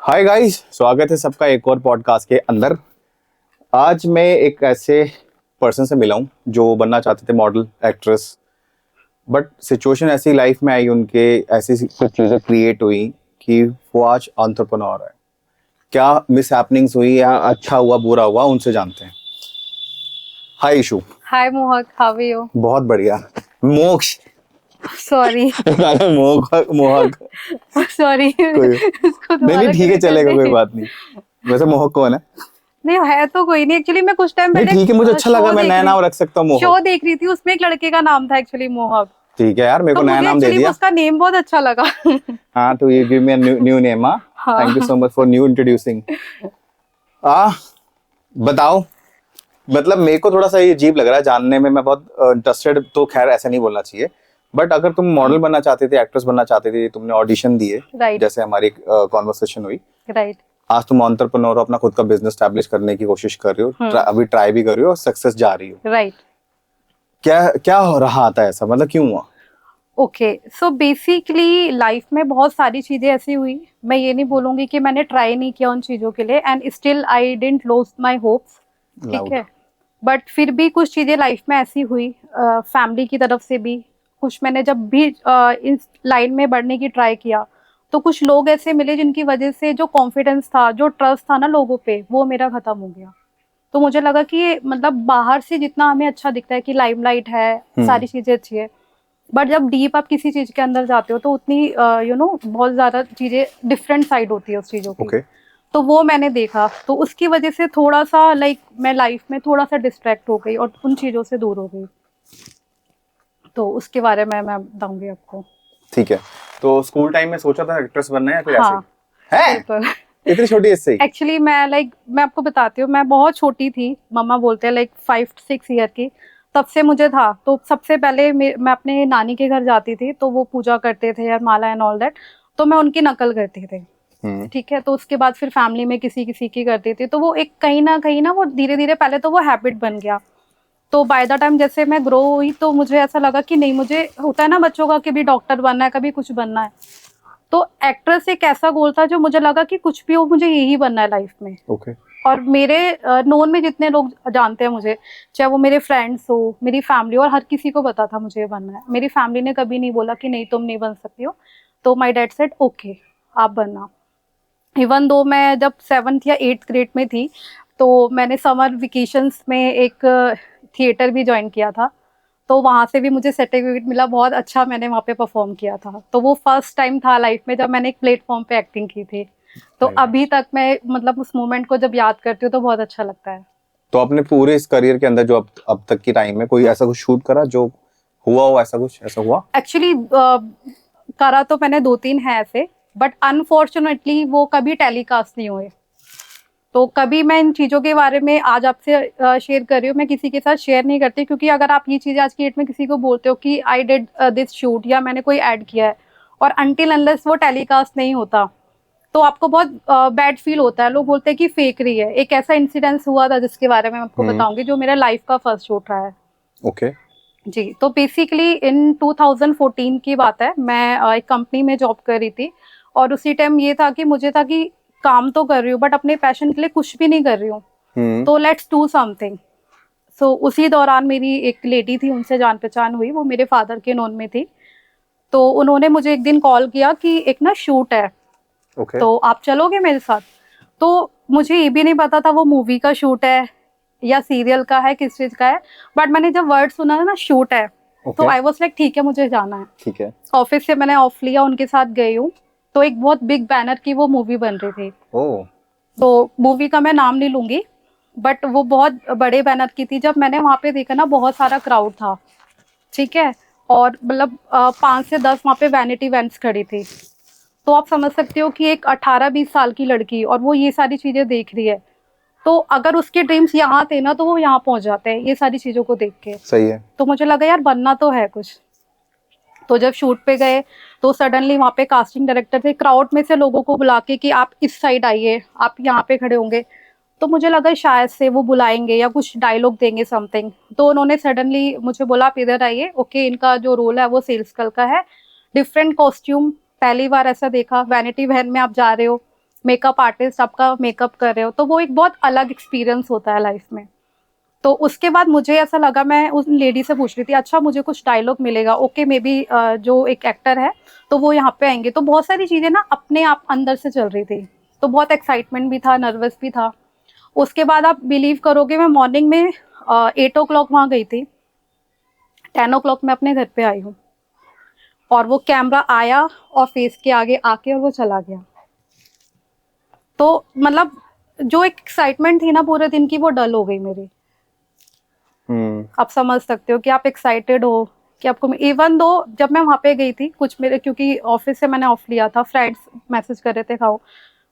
Hi guys, स्वागत है सबका एक और पॉडकास्ट के अंदर। आज मैं एक ऐसे पर्सन से मिला हूँ जो बनना चाहते थे मॉडल एक्ट्रेस, बट सिचुएशन ऐसी लाइफ में आई उनके, ऐसी कुछ चीज़ें क्रिएट हुई कि वो आज एंटरप्रेन्योर है। क्या मिस हैपनिंग्स हुई या अच्छा हुआ बुरा हुआ, उनसे जानते हैं। हाय इशू। हाय मोहक, हाउ आर यू? बहुत बढ़िया। मोक्ष। सॉरी मोहक मोहक। सॉरी कोई इसको नहीं नहीं, दोबारा ठीक है, कैसे चलेगा, करते कोई हैं? बात नहीं। वैसे मोहक कौन है? नहीं है तो कोई नहीं। एक्चुअली मैं कुछ टाइम नहीं पहले ठीक है, मुझे अच्छा लगा, मैं नया नाम रख सकता हूँ शो मोहक। देख रही थी, उसमें एक लड़के का नाम था एक्चुअली मोहक। ठीक है यार, मेरे तो को नया मुझे नाम दे एक्चुअली दिया। उसका नेम बहुत अच्छा लगा। हाँ, तो ये गिव मी न्यू नेम। हाँ, थैंक यू सो हाँ। Much for new introducing. आ बताओ। मतलब मेरे को थोड़ा सा ये अजीब लग रहा है जानने में, मैं बहुत इंटरेस्टेड, तो खैर ऐसा नहीं बोलना चाहिए। बट अगर तुम मॉडल बनना चाहते थे, एक्ट्रेस बनना चाहते थे, तुमने ऑडिशन दिए, राइट जैसे हमारी कॉन्वर्सेशन हुई, राइट। आज तुम एंटरप्रेन्योर हो, अपना खुद का बिजनेस स्टैब्लिश करने की कोशिश कर रही हो, अभी ट्राई भी कर रही हो, सक्सेस जा रही हो। राइट। क्या क्या हो रहा था ऐसा, मतलब क्यों हुआ? ओके, सो बेसिकली लाइफ में बहुत सारी चीजें ऐसी हुई। मैं ये नहीं बोलूंगी कि मैंने ट्राई नहीं किया उन चीजों के लिए, and still I didn't lost my hopes. ठीक लाउड। है, बट फिर भी कुछ चीजें लाइफ में ऐसी हुई, फैमिली की तरफ से भी कुछ। मैंने जब भी इस लाइन में बढ़ने की ट्राई किया, तो कुछ लोग ऐसे मिले जिनकी वजह से जो कॉन्फिडेंस था, जो ट्रस्ट था ना लोगों पे, वो मेरा खत्म हो गया। तो मुझे लगा कि मतलब बाहर से जितना हमें अच्छा दिखता है कि लाइमलाइट है, सारी चीजें अच्छी है, बट जब डीप आप किसी चीज के अंदर जाते हो तो उतनी बहुत ज्यादा चीजें डिफरेंट साइड होती है उस चीजों की। ओके। तो वो मैंने देखा, तो उसकी वजह से थोड़ा सा मैं लाइफ में थोड़ा सा डिस्ट्रैक्ट हो गई और उन चीजों से दूर हो गई। तो उसके बारे में मैं बताऊंगी आपको। ठीक है। तो स्कूल टाइम में सोचा था एक्ट्रेस बनना है या फिर ऐसे हाँ, ही है? बिल्कुल। इतनी छोटी एज से ही? एक्चुअली मैं आपको बताती हूँ, मैं बहुत छोटी थी। मम्मा बोलते हैं 5-6 ईयर की, तब से मुझे था। तो सबसे पहले मैं अपने नानी के घर जाती थी, तो वो पूजा करते थे यार, माला एंड ऑल दैट, तो मैं उनकी नकल करती थी। ठीक है, तो उसके बाद फिर फैमिली में किसी किसी की करती थी, तो वो एक कहीं ना वो धीरे धीरे, पहले तो वो हैबिट बन गया। तो बाय द टाइम जैसे मैं ग्रो हुई, तो मुझे ऐसा लगा कि नहीं, मुझे होता है ना बच्चों का, कभी डॉक्टर बनना है, कभी कुछ बनना है। तो एक्ट्रेस एक ऐसा गोल था जो मुझे लगा कि कुछ भी हो, मुझे यही बनना है लाइफ में। ओके। और मेरे नोन में जितने लोग जानते हैं मुझे, चाहे वो मेरे फ्रेंड्स हो, मेरी फैमिली, और हर किसी को पता था मुझे ये बनना है। मेरी फैमिली ने कभी नहीं बोला कि नहीं तुम नहीं बन सकती हो। तो माय डैड सेड ओके, आप बनना। इवन दो मैं जब 7th या 8th ग्रेड में थी, तो मैंने समर वेकेशंस में एक थिएटर भी ज्वाइन किया था। तो वहाँ से भी मुझे सर्टिफिकेट मिला, बहुत अच्छा मैंने वहाँ पे परफॉर्म किया था। तो वो फर्स्ट टाइम था लाइफ में जब मैंने एक प्लेटफॉर्म पे एक्टिंग की थी। तो Very अभी nice. तक मैं मतलब उस मोमेंट को जब याद करती हूँ तो बहुत अच्छा लगता है। तो आपने पूरे इस करियर के अंदर जो अब तक की टाइम में कोई ऐसा कुछ शूट करा जो हुआ हो, ऐसा कुछ ऐसा हुआ? एक्चुअली करा तो मैंने 2-3 है ऐसे, बट अनफॉर्चुनेटली वो कभी टेलीकास्ट नहीं हुए। तो कभी मैं इन चीज़ों के बारे में आज आपसे शेयर कर रही हूँ, मैं किसी के साथ शेयर नहीं करती, क्योंकि अगर आप ये चीज़ आज की डेट में किसी को बोलते हो कि आई डिड दिस शूट या मैंने कोई ऐड किया है, और अनटिल अनलेस वो टेलीकास्ट नहीं होता, तो आपको बहुत बैड फील होता है। लोग बोलते हैं कि फेक रही है। एक ऐसा इंसिडेंस हुआ था जिसके बारे में मैं आपको बताऊंगी, जो मेरा लाइफ का फर्स्ट शूट रहा है। ओके। जी, तो बेसिकली इन 2014 की बात है। मैं एक कंपनी में जॉब कर रही थी, और उसी टाइम ये था कि मुझे था कि काम तो कर रही हूँ बट अपने पैशन के लिए कुछ भी नहीं कर रही हूँ, तो लेट्स डू समथिंग। सो उसी दौरान मेरी एक लेडी थी, उनसे जान पहचान हुई, वो मेरे फादर के नोन में थी। तो उन्होंने मुझे एक दिन कॉल किया कि एक ना शूट है, ओके। तो आप चलोगे मेरे साथ? तो मुझे ये भी नहीं पता था वो मूवी का शूट है या सीरियल का है, किस चीज का है, बट मैंने जब वर्ड सुना ना शूट है, तो आई वाज लाइक ठीक है, मुझे जाना है। ठीक है। ऑफिस से मैंने ऑफ लिया, उनके साथ गई हूँ। तो एक बहुत बिग बैनर की वो मूवी बन रही थी। ओह। तो मूवी का मैं नाम नहीं लूंगी, बट वो बहुत बड़े बैनर की थी। जब मैंने वहां पे देखा ना, बहुत सारा क्राउड था, ठीक है, और मतलब 5 से 10 वहां पे वैनिटी वैन्स खड़ी थी। तो आप समझ सकते हो कि एक 18-20 साल की लड़की, और वो ये सारी चीजें देख रही है, तो अगर उसके ड्रीम्स यहाँ थे ना, तो वो यहाँ पहुंच जाते हैं ये सारी चीजों को देख के। सही है। तो मुझे लगा यार बनना तो है कुछ। तो जब शूट पे गए, तो सडनली वहाँ पे कास्टिंग डायरेक्टर थे, क्राउड में से लोगों को बुला के कि आप इस साइड आइए, आप यहाँ पे खड़े होंगे। तो मुझे लगा शायद से वो बुलाएंगे या कुछ डायलॉग देंगे समथिंग। तो उन्होंने सडनली मुझे बोला आप इधर आइए। ओके, इनका जो रोल है वो सेल्स गर्ल का है, डिफरेंट कॉस्ट्यूम, पहली बार ऐसा देखा, वैनिटी वैन में आप जा रहे हो, मेकअप आर्टिस्ट आपका मेकअप कर रहे हो, तो वो एक बहुत अलग एक्सपीरियंस होता है लाइफ में। तो उसके बाद मुझे ऐसा लगा, मैं उस लेडी से पूछ रही थी, अच्छा मुझे कुछ डायलॉग मिलेगा, ओके मे बी जो एक एक्टर है तो वो यहाँ पे आएंगे। तो बहुत सारी चीजें ना अपने आप अंदर से चल रही थी, तो बहुत एक्साइटमेंट भी था, नर्वस भी था। उसके बाद आप बिलीव करोगे, मैं मॉर्निंग में 8 o'clock वहाँ गई थी, 10 o'clock मैं अपने घर पे आई हूँ, और वो कैमरा आया और फेस के आगे आके और वो चला गया। तो मतलब जो एक एक्साइटमेंट थी ना पूरे दिन की, वो डल हो गई मेरी। आप समझ सकते हो कि आप एक्साइटेड हो कि आपको, इवन दो जब मैं वहां पे गई थी, कुछ मेरे, क्योंकि ऑफिस से मैंने ऑफ लिया था, फ्रेंड्स मैसेज कर रहे थे खाओ,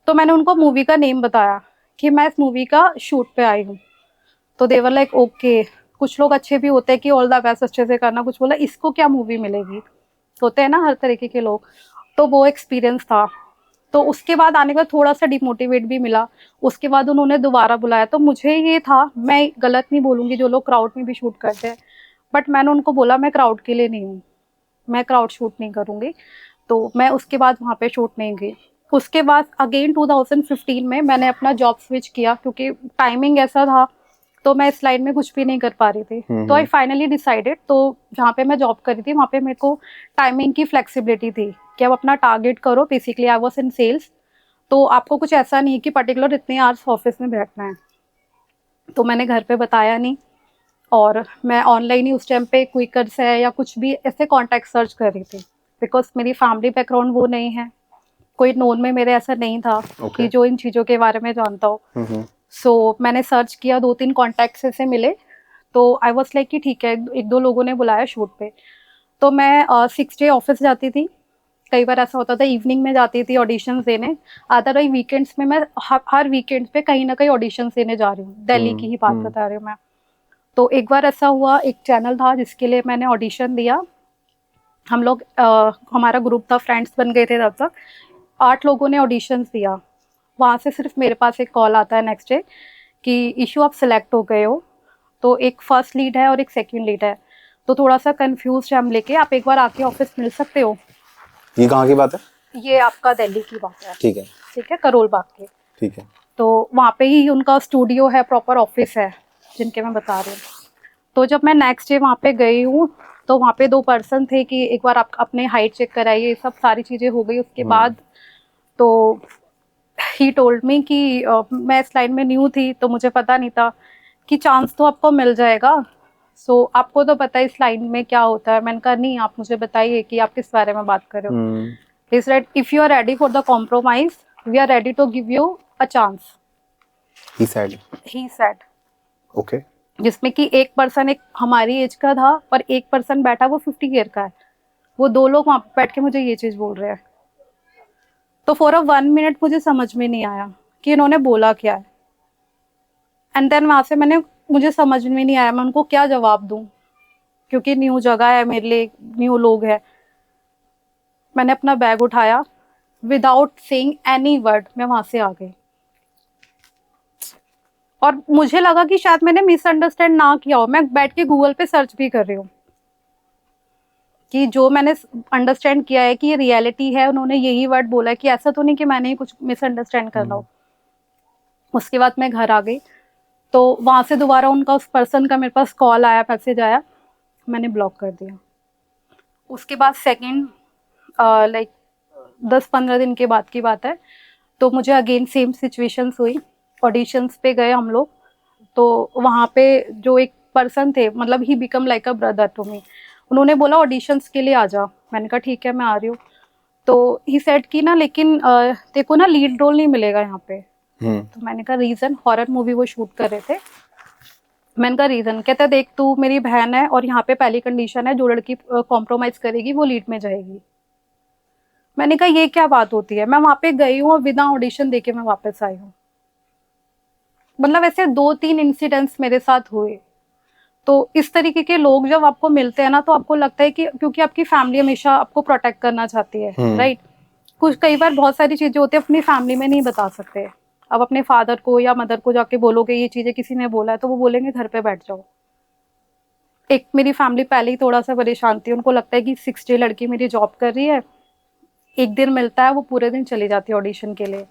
तो मैंने उनको मूवी का नेम बताया कि मैं इस मूवी का शूट पे आई हूँ। तो देवर लाइक ओके। कुछ लोग अच्छे भी होते हैं कि ऑल द बेस्ट, अच्छे से करना। कुछ बोला इसको क्या मूवी मिलेगी, होते हैं ना हर तरीके के लोग। तो वो एक्सपीरियंस था। तो उसके बाद आने के बाद थोड़ा सा डिमोटिवेट भी मिला। उसके बाद उन्होंने दोबारा बुलाया, तो मुझे ये था, मैं गलत नहीं बोलूंगी, जो लोग क्राउड में भी शूट करते हैं, बट मैंने उनको बोला मैं क्राउड के लिए नहीं हूँ, मैं क्राउड शूट नहीं करूंगी। तो मैं उसके बाद वहाँ पे शूट नहीं गई। उसके बाद अगेन 2015 में मैंने अपना जॉब स्विच किया, क्योंकि टाइमिंग ऐसा था, तो मैं इस लाइन में कुछ भी नहीं कर पा रही थी। तो आई फाइनली डिसाइडेड, तो जहाँ पे मैं जॉब कर रही थी वहाँ पे मेरे को टाइमिंग की फ्लेक्सिबिलिटी थी कि आप अपना टारगेट करो। Basically I was in sales, तो आपको कुछ ऐसा नहीं है कि पर्टिकुलर इतने आवर्स ऑफिस में बैठना है। तो मैंने घर पे बताया नहीं, और मैं ऑनलाइन ही उस टाइम पे क्विकर्स है या कुछ भी ऐसे कॉन्टैक्ट सर्च कर रही थी, बिकॉज मेरी फैमिली बैकग्राउंड वो नहीं है, कोई नोन में मेरे ऐसा नहीं था कि जो इन चीज़ों के बारे में जानता हो। सो मैंने सर्च किया, 2-3 कॉन्टैक्ट्स ऐसे मिले, तो आई वाज लाइक कि ठीक है, एक दो लोगों ने बुलाया शूट पे। तो मैं 6 डे ऑफिस जाती थी। कई बार ऐसा होता था इवनिंग में जाती थी ऑडिशंस देने। अदरवाइज वीकेंड्स में मैं हर वीकेंड्स पे कहीं ना कहीं ऑडिशंस देने जा रही हूँ। दिल्ली की ही बात बता रही हूँ मैं। तो एक बार ऐसा हुआ, एक चैनल था जिसके लिए मैंने ऑडिशन दिया। हम लोग हमारा ग्रुप था, फ्रेंड्स बन गए थे तब तक। 8 लोगों ने ऑडिशंस दिया। वहाँ से सिर्फ मेरे पास एक कॉल आता है नेक्स्ट डे कि इशू आप सिलेक्ट हो गए हो। तो एक फर्स्ट लीड है और एक सेकंड लीड है, तो थोड़ा सा कंफ्यूज है हम लेके, आप एक बार आके ऑफिस मिल सकते हो। ये कहाँ की बात है? ये आपका दिल्ली की बात है। ठीक है। ठीक है, करोल बाग के। ठीक है। तो वहाँ पे ही उनका स्टूडियो है, प्रॉपर ऑफिस है जिनके मैं बता रही हूँ। तो जब मैं नेक्स्ट डे वहाँ पे गई हूँ, तो वहाँ पे 2 पर्सन थे कि एक बार आप अपने हाइट चेक कराइए, सब सारी चीज़ें हो गई उसके बाद। तो ही टोल्ड मी कि मैं इस लाइन में न्यू थी, तो मुझे पता नहीं था कि चांस तो आपको मिल जाएगा। सो आपको तो पता है इस लाइन में क्या होता है। मैंने कहा नहीं, आप मुझे बताइए कि आप किस बारे में बात कर रहे हो। He said if you are ready for the compromise, we are ready to give you a chance. He said okay. जिसमें कि एक पर्सन एक हमारी एज का था, पर एक पर्सन बैठा वो 50 ईयर का है। वो 2 लोग वहां पे बैठ के मुझे ये चीज बोल रहे हैं। तो फॉर अ 1 मिनट मुझे समझ में नहीं आया कि इन्होंने बोला क्या है। एंड देन वहां से मुझे समझ में नहीं आया मैं उनको क्या जवाब दूं, क्योंकि न्यू जगह है मेरे लिए, न्यू लोग है। मैंने अपना बैग उठाया, विदाउट सेइंग एनी वर्ड मैं वहां से आ गई। और मुझे लगा कि शायद मैंने मिसअंडरस्टैंड ना किया हो। मैं बैठ के गूगल पे सर्च भी कर रही हूँ कि जो मैंने अंडरस्टैंड किया है कि ये रियलिटी है, उन्होंने यही वर्ड बोला है, कि ऐसा तो नहीं कि मैंने कुछ मिसअंडरस्टैंड कर लो। उसके बाद मैं घर आ गई, तो वहां से दोबारा उनका उस पर्सन का मेरे पास कॉल आया, मैसेज आया, मैंने ब्लॉक कर दिया। उसके बाद सेकंड लाइक 10-15 दिन के बाद की बात है, तो मुझे अगेन सेम सिचुएशंस हुई। ऑडिशंस पे गए हम लोग, तो वहाँ पे जो एक पर्सन थे, मतलब he become like a brother to me. उन्होंने बोला ऑडिशंस के लिए आ जा। मैंने कहा ठीक है मैं आ रही हूँ। तो ही सेड कि ना लेकिन देखो ना लीड रोल नहीं मिलेगा यहाँ पे। तो मैंने कहा रीजन, हॉरर मूवी वो शूट कर रहे थे। मैंने कहा रीजन, कहता देख तू मेरी बहन है और यहाँ पे पहली कंडीशन है, जो लड़की कॉम्प्रोमाइज करेगी वो लीड में जाएगी। मैंने कहा ये क्या बात होती है, मैं वहां पे गई हूँ और बिना ऑडिशन देके मैं वापस आई हूँ। मतलब ऐसे 2-3 इंसिडेंट्स मेरे साथ हुए। तो इस तरीके के लोग जब आपको मिलते हैं ना, तो आपको लगता है कि क्योंकि आपकी फैमिली हमेशा आपको प्रोटेक्ट करना चाहती है, राइट। कुछ कई बार बहुत सारी चीजें होती है अपनी फैमिली में नहीं बता सकते। अब अपने फादर को या मदर को जाके बोलोगे ये चीजें किसी ने बोला है, तो वो बोलेंगे घर पे बैठ जाओ। एक मेरी फैमिली पहले ही थोड़ा सा परेशान थी, उनको लगता है कि 6 डे लड़की मेरी जॉब कर रही है, एक दिन मिलता है वो पूरे दिन चली जाती है ऑडिशन के लिए।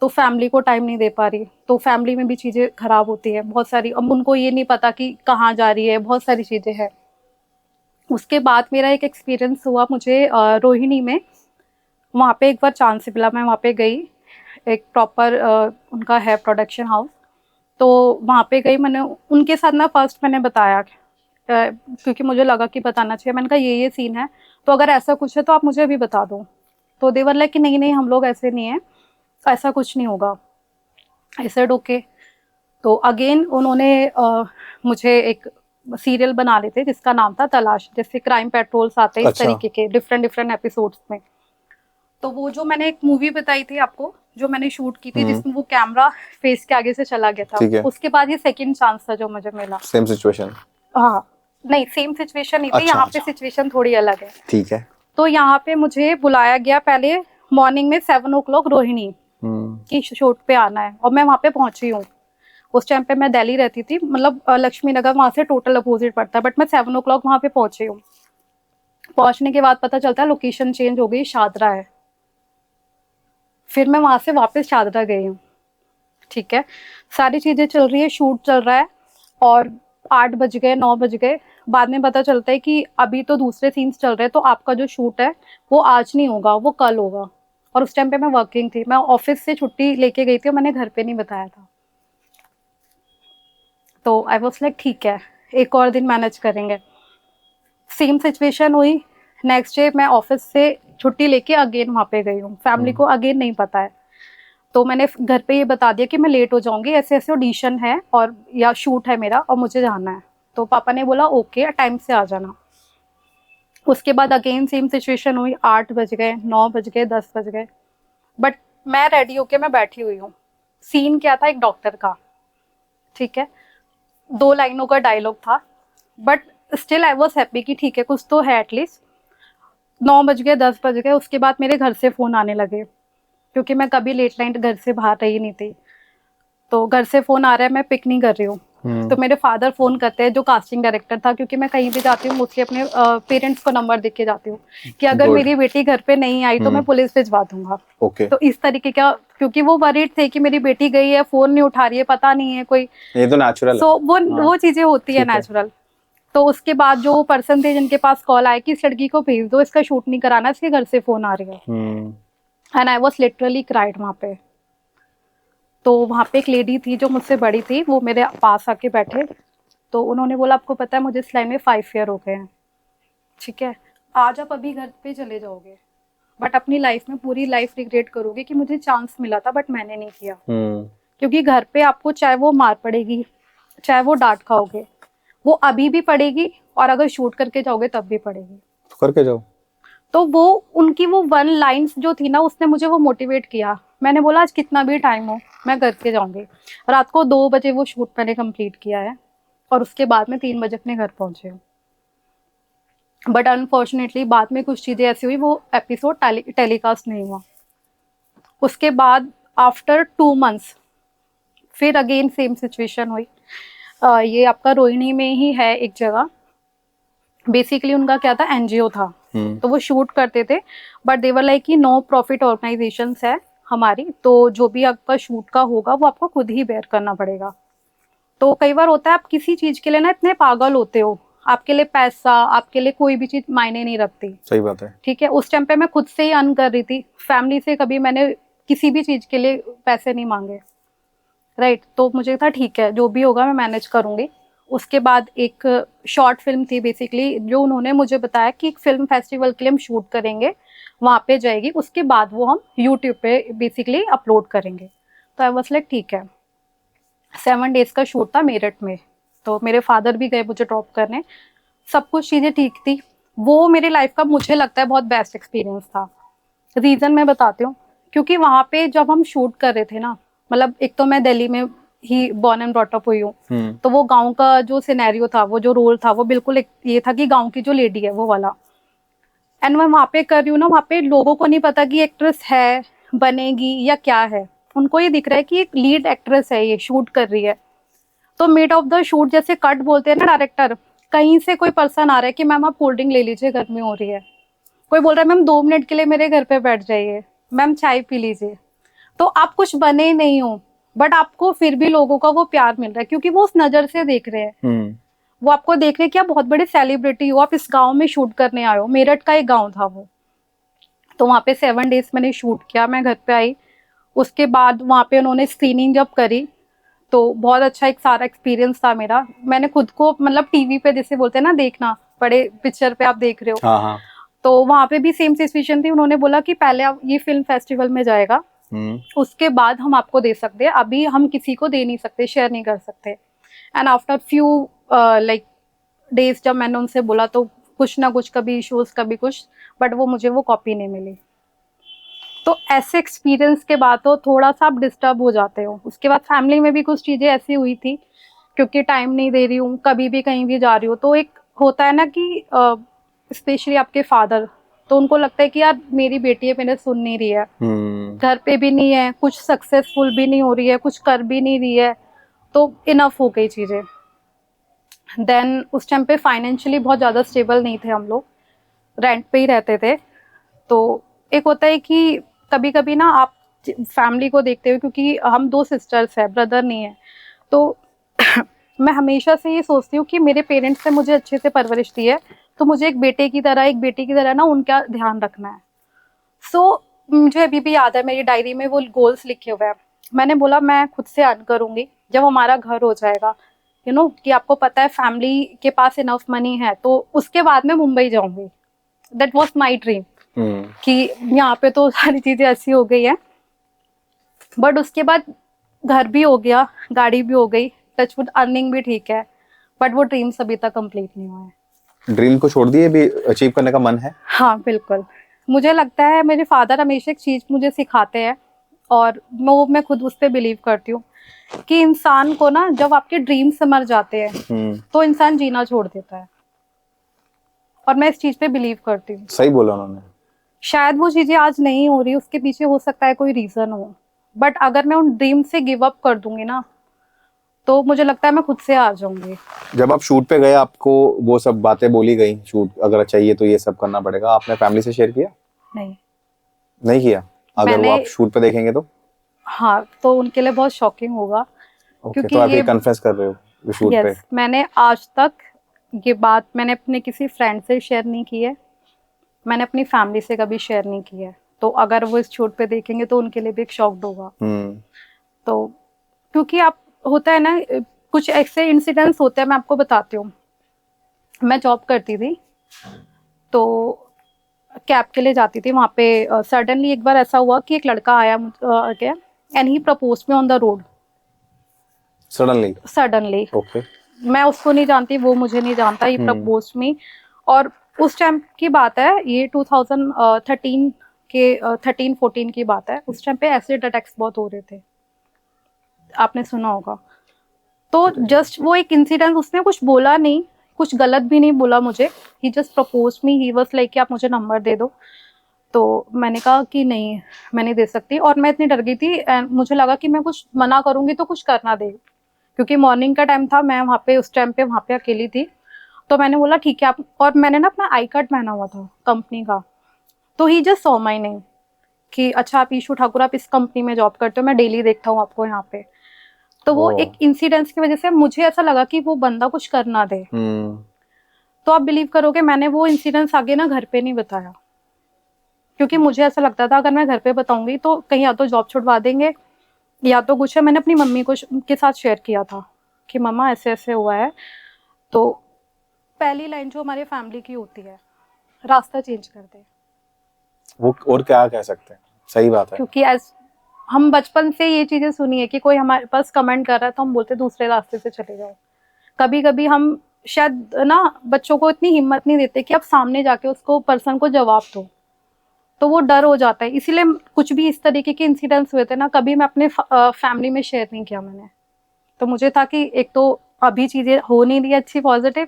तो फैमिली को टाइम नहीं दे पा रही, तो फैमिली में भी चीज़ें खराब होती है बहुत सारी। अब उनको ये नहीं पता कि कहाँ जा रही है, बहुत सारी चीज़ें हैं। उसके बाद मेरा एक एक्सपीरियंस हुआ मुझे रोहिणी में। वहाँ पे एक बार चांस मिला, मैं वहाँ पे गई, एक प्रॉपर उनका है प्रोडक्शन हाउस, तो वहाँ पे गई। मैंने उनके साथ ना फर्स्ट मैंने बताया क्योंकि मुझे लगा कि बताना चाहिए। मैंने कहा ये सीन है, तो अगर ऐसा कुछ है तो आप मुझे अभी बता दो। तो देवर लाइक कि नहीं नहीं हम लोग ऐसे नहीं है, ऐसा कुछ नहीं होगा। ऐसे ओके। तो अगेन उन्होंने मुझे एक सीरियल बना लेते जिसका नाम था तलाश, जैसे क्राइम पेट्रोल्स आते हैं इस अच्छा। तरीके के डिफरेंट डिफरेंट एपिसोड्स में। तो वो जो मैंने एक मूवी बताई थी आपको, जो मैंने शूट की थी जिसमें वो कैमरा फेस के आगे से चला गया ठीक था, है। उसके बाद ये सेकंड चांस था जो मुझे मिला। Same situation. हाँ, नहीं सेम सिचुएशन नहीं थी, अच्छा, यहाँ पे सिचुएशन थोड़ी अलग है। ठीक है। तो यहाँ पे मुझे बुलाया गया पहले मॉर्निंग में 7 o'clock रोहिणी की शूट पे आना है, और मैं वहाँ पे पहुंची हूँ। उस टाइम पे मैं दिल्ली रहती थी, मतलब लक्ष्मी नगर वहाँ से टोटल अपोजिट पड़ता है, बट मैं 7 o'clock वहाँ पे पहुंची हूँ। पहुंचने के बाद पता चलता है लोकेशन चेंज हो गई, शादरा है। फिर मैं वहां से वापस शादरा गई हूँ। ठीक है, सारी चीजें चल रही है, शूट चल रहा है, और 8 बज गए 9 बज गए। बाद में पता चलता है कि अभी तो दूसरे सीन्स चल रहे हैं, तो आपका जो शूट है वो आज नहीं होगा, वो कल होगा। और उस टाइम पे मैं वर्किंग थी, मैं ऑफिस से छुट्टी लेके गई थी और मैंने घर पे नहीं बताया था। तो आई वॉज लाइक ठीक है, एक और दिन मैनेज करेंगे। सेम सिचुएशन हुई। नेक्स्ट डे मैं ऑफिस से छुट्टी लेके अगेन वहाँ पे गई हूँ, फैमिली को अगेन नहीं पता है। तो मैंने घर पे ये बता दिया कि मैं लेट हो जाऊंगी, ऐसे ऐसे ऑडिशन है और या शूट है मेरा और मुझे जाना है। तो पापा ने बोला ओके टाइम से आ जाना। उसके बाद अगेन सेम सिचुएशन हुई, 8 बज गए 9 बज गए 10 बज गए, बट मैं रेडी होके मैं बैठी हुई हूँ। सीन क्या था, एक डॉक्टर का, ठीक है, 2 लाइनों का डायलॉग था, but still I was happy कि ठीक है कुछ तो है एटलीस्ट। 9 बज गए 10 बज गए, उसके बाद मेरे घर से फोन आने लगे, क्योंकि मैं कभी लेट नाइट घर से बाहर रही नहीं थी। तो घर से फोन आ रहा है, मैं पिक नहीं कर रही हूँ। तो मेरे फादर फोन करते हैं, जो कास्टिंग डायरेक्टर था, क्योंकि मैं कहीं भी जाती हूँ मोस्टली अपने पेरेंट्स को नंबर देके जाती हूँ कि अगर Good. मेरी बेटी घर पे नहीं आई तो मैं पुलिस भिजवा दूंगा। ओके। तो इस तरीके का, क्योंकि वो वरीड थे कि मेरी बेटी गई है, फोन नहीं उठा रही है, पता नहीं है कोई। ये तो नेचुरल सो है। वो चीजें होती है ठीक है। नेचुरल। तो उसके बाद जो पर्सन थे जिनके पास कॉल आया कि इस लड़की को भेज दो, इसका शूट नहीं कराना, इसके घर से फोन आ रही है, and I was literally cried वहाँ पे। तो वहाँ पे एक लेडी थी जो मुझसे बड़ी थी, वो मेरे पास आके बैठे, तो उन्होंने बोला आपको पता है मुझे इस लाइन में 5 ईयर हो गए हैं, ठीक है, आज आप अभी घर पे चले जाओगे, बट अपनी लाइफ में पूरी लाइफ रिग्रेट करोगे कि मुझे चांस मिला था बट मैंने नहीं किया। क्योंकि घर पे आपको चाहे वो मार पड़ेगी, चाहे वो डांट खाओगे, वो अभी भी पड़ेगी, और अगर शूट करके जाओगे तब भी पड़ेगी। तो करके जाओ। तो वो उनकी वो 1 लाइन्स जो थी ना, उसने मुझे वो मोटिवेट किया। मैंने बोला आज कितना भी टाइम हो मैं करके जाऊंगी। रात को 2 बजे वो शूट मैंने कंप्लीट किया है, और उसके बाद में 3 बजे अपने घर पहुंचे हूँ। बट अनफॉर्चुनेटली बाद में कुछ चीज़ें ऐसी हुई, वो एपिसोड टेलीकास्ट नहीं हुआ। उसके बाद आफ्टर 2 मंथ्स फिर अगेन सेम सिचुएशन हुई। ये आपका रोहिणी में ही है एक जगह, बेसिकली उनका क्या था, एनजीओ था। तो वो शूट करते थे, बट देवर लाइक कि नो प्रॉफिट ऑर्गेनाइजेशंस है हमारी, तो जो भी आपका शूट का होगा वो आपको खुद ही बेयर करना पड़ेगा। तो कई बार होता है आप किसी चीज के लिए ना इतने पागल होते हो, आपके लिए पैसा, आपके लिए कोई भी चीज मायने नहीं रखती। सही बात है। ठीक है, उस टाइम पे मैं खुद से ही अर्न कर रही थी, फैमिली से कभी मैंने किसी भी चीज के लिए पैसे नहीं मांगे, राइट। तो मुझे था ठीक है जो भी होगा मैं मैनेज करूंगी। उसके बाद एक शॉर्ट फिल्म थी बेसिकली, जो उन्होंने मुझे बताया कि एक फिल्म फेस्टिवल के लिए हम शूट करेंगे, वहाँ पे जाएगी, उसके बाद वो हम यूट्यूब पे बेसिकली अपलोड करेंगे। तो आई वाज लाइक ठीक है। 7 डेज का शूट था मेरठ में, तो मेरे फादर भी गए मुझे ड्रॉप करने, सब कुछ चीज़ें ठीक थी। वो मेरी लाइफ का मुझे लगता है बहुत बेस्ट एक्सपीरियंस था। रीज़न मैं बताती हूँ, क्योंकि वहाँ पे जब हम शूट कर रहे थे ना, मतलब एक तो मैं दिल्ली में ही बॉर्न एंड ब्रॉट अप हुई हूँ, तो वो गांव का जो सिनेरियो था, वो जो रोल था, वो बिल्कुल एक ये था कि गांव की जो लेडी है वो वाला। एंड मैं वहाँ पे कर रही हूँ ना, वहाँ पे लोगों को नहीं पता कि एक्ट्रेस है, बनेगी या क्या है, उनको ये दिख रहा है कि एक लीड एक्ट्रेस है, ये शूट कर रही है। तो मिड ऑफ द शूट जैसे कट बोलते हैं ना डायरेक्टर, कहीं से कोई पर्सन आ रहा है कि मैम आप कोल्ड ड्रिंक ले लीजिए, गर्मी हो रही है। कोई बोल रहा है मैम 2 मिनट के लिए मेरे घर पे बैठ जाइए, मैम चाय पी लीजिए। तो आप कुछ बने नहीं हो, बट आपको फिर भी लोगों का वो प्यार मिल रहा है, क्योंकि वो उस नजर से देख रहे हैं। वो आपको देख रहे हैं कि आप बहुत बड़े सेलिब्रिटी हो, आप इस गांव में शूट करने आए हो। मेरठ का एक गांव था वो, तो वहां पे 7 डेज मैंने शूट किया। मैं घर पे आई, उसके बाद वहां पे उन्होंने स्क्रीनिंग जब करी, तो बहुत अच्छा एक सारा एक्सपीरियंस था मेरा। मैंने खुद को मतलब टीवी पे जैसे बोलते हैं ना, देखना, बड़े पिक्चर पे आप देख रहे हो, हाँ हाँ। तो वहां पे भी सेम सिचुएशन थी। उन्होंने बोला कि पहले आप ये फिल्म फेस्टिवल में जाएगा, उसके बाद हम आपको दे सकते हैं, अभी हम किसी को दे नहीं सकते, शेयर नहीं कर सकते। And after few like days जब मैंने उनसे बोला, तो कुछ ना कुछ, कभी इश्यूज कभी कुछ, बट वो मुझे वो कॉपी नहीं मिली। तो ऐसे एक्सपीरियंस के बाद तो थोड़ा सा आप डिस्टर्ब हो जाते हो। उसके बाद फैमिली में भी कुछ चीजें ऐसी हुई थी, क्योंकि टाइम नहीं दे रही हूँ, कभी भी कहीं भी जा रही हूँ, तो एक होता है ना कि स्पेशली आपके फादर, तो उनको लगता है कि यार मेरी बेटी है, मेरे सुन नहीं रही है, घर पे भी नहीं है, कुछ सक्सेसफुल भी नहीं हो रही है, कुछ कर भी नहीं रही है, तो इनफ हो गई चीजें। देन उस टाइम पे फाइनेंशियली बहुत ज्यादा स्टेबल नहीं थे हम लोग, रेंट पे ही रहते थे। तो एक होता है कि कभी कभी ना आप फैमिली को देखते हो, क्योंकि हम 2 सिस्टर्स हैं, ब्रदर नहीं है, तो मैं हमेशा से ये सोचती हूँ कि मेरे पेरेंट्स ने मुझे अच्छे से परवरिश दी है, तो मुझे एक बेटे की तरह, एक बेटी की तरह ना उनका ध्यान रखना है। सो मुझे अभी भी याद है, मेरी डायरी में वो गोल्स लिखे हुए हैं। मैंने बोला मैं खुद से अर्न करूंगी, जब हमारा घर हो जाएगा, कि आपको पता है फैमिली के पास इनफ मनी है, तो उसके बाद मैं मुंबई जाऊंगी। दैट वॉज माई ड्रीम, कि यहाँ पे तो सारी चीजें अच्छी हो गई है, बट उसके बाद घर भी हो गया, गाड़ी भी हो गई, टचवुड अर्निंग भी ठीक है, बट वो ड्रीम्स अभी तक कंप्लीट नहीं हुआ है। ड्रीम को छोड़ दिए, भी अचीव करने का मन है? हाँ बिल्कुल। मुझे लगता है मेरे फादर हमेशा एक चीज मुझे सिखाते हैं, और मैं खुद उस पर बिलीव करती हूँ, कि इंसान को ना जब आपके ड्रीम्स मर जाते हैं तो इंसान जीना छोड़ देता है, और मैं इस चीज पे बिलीव करती हूँ। सही बोला उन्होंने। शायद वो चीजें आज नहीं हो रही, उसके पीछे हो सकता है कोई रीजन हो, बट अगर मैं उन ड्रीम से गिव अप कर दूंगी ना, तो मुझे लगता है मैं खुद से आ जाऊंगी। जब आप शूट पे गए, आपको वो सब बातें बोली गई, शूट अगर चाहिए तो ये सब करना पड़ेगा, आपने फैमिली से शेयर किया? नहीं। नहीं किया? अगर वो आप शूट पे देखेंगे तो? हाँ, तो उनके लिए बहुत शॉकिंग होगा। क्योंकि तो आप ये कन्फेस कर रहे हो शूट पे? मैंने आज तक ये बात मैंने अपने किसी फ्रेंड से शेयर नहीं की है, मैंने अपनी फैमिली से कभी शेयर नहीं की है, तो अगर वो इस शूट पे देखेंगे तो उनके लिए भी एक शॉक्ड होगा। तो क्योंकि आप होता है ना, कुछ ऐसे इंसिडेंट्स होते हैं, मैं आपको बताती हूँ। मैं जॉब करती थी, तो कैब के लिए जाती थी वहां पे। सडनली एक बार ऐसा हुआ कि एक लड़का आया क्या, and he propose me on the road. Suddenly okay. मैं उसको नहीं जानती, वो मुझे नहीं जानता, ही प्रपोज मी। और उस टाइम की बात है, ये 2013 के 13-14 की बात है। उस टाइम पे एसिड अटैक्स बहुत हो रहे थे, आपने सुना होगा। तो जस्ट वो एक इंसिडेंट, उसने कुछ बोला नहीं, कुछ गलत भी नहीं बोला मुझे, he just propose me, he was like कि आप मुझे नंबर दे दो। तो मैंने कहा कि नहीं, मैं नहीं दे सकती, और मैं इतनी डर गई थी, एंड मुझे लगा कि मैं कुछ मना करूंगी तो कुछ करना दे, क्योंकि मॉर्निंग का टाइम था, मैं वहाँ पे उस टाइम पे वहाँ पे अकेली थी। तो मैंने बोला ठीक है आप, और मैंने ना अपना आई कार्ड पहना हुआ था कंपनी का। तो ही जस्ट सॉ माय नेम कि अच्छा आप ईशू ठाकुर, आप इस कंपनी में जॉब करते हो, मैं डेली देखता हूँ आपको यहाँ पे। तो वो एक इंसिडेंस की वजह से मुझे ऐसा लगा कि वो बंदा कुछ कर ना दे। तो आप बिलीव करोगे, मैंने वो इंसिडेंस आगे ना घर पे नहीं बताया, क्योंकि मुझे ऐसा लगता था अगर मैं घर पे बताऊंगी तो कहीं या तो जॉब छुड़वा देंगे, या तो कुछ है। मैंने अपनी मम्मी को के साथ शेयर किया था कि मम्मा ऐसे ऐसे हुआ है। तो पहली लाइन जो हमारे फैमिली की होती है, रास्ता चेंज कर दे। वो और क्या कह सकते हैं, सही बात है। क्योंकि एज हम बचपन से ये चीजें सुनी है कि कोई हमारे पास कमेंट कर रहा है तो हम बोलते दूसरे रास्ते से चले जाओ। कभी कभी हम शायद ना बच्चों को इतनी हिम्मत नहीं देते कि आप सामने जाके उसको पर्सन को जवाब दो, तो वो डर हो जाता है। इसीलिए कुछ भी इस तरीके के इंसिडेंट्स हुए थे ना, कभी मैं अपने फैमिली में शेयर नहीं किया मैंने। तो मुझे था कि एक तो अभी चीजें हो नहीं रही अच्छी पॉजिटिव,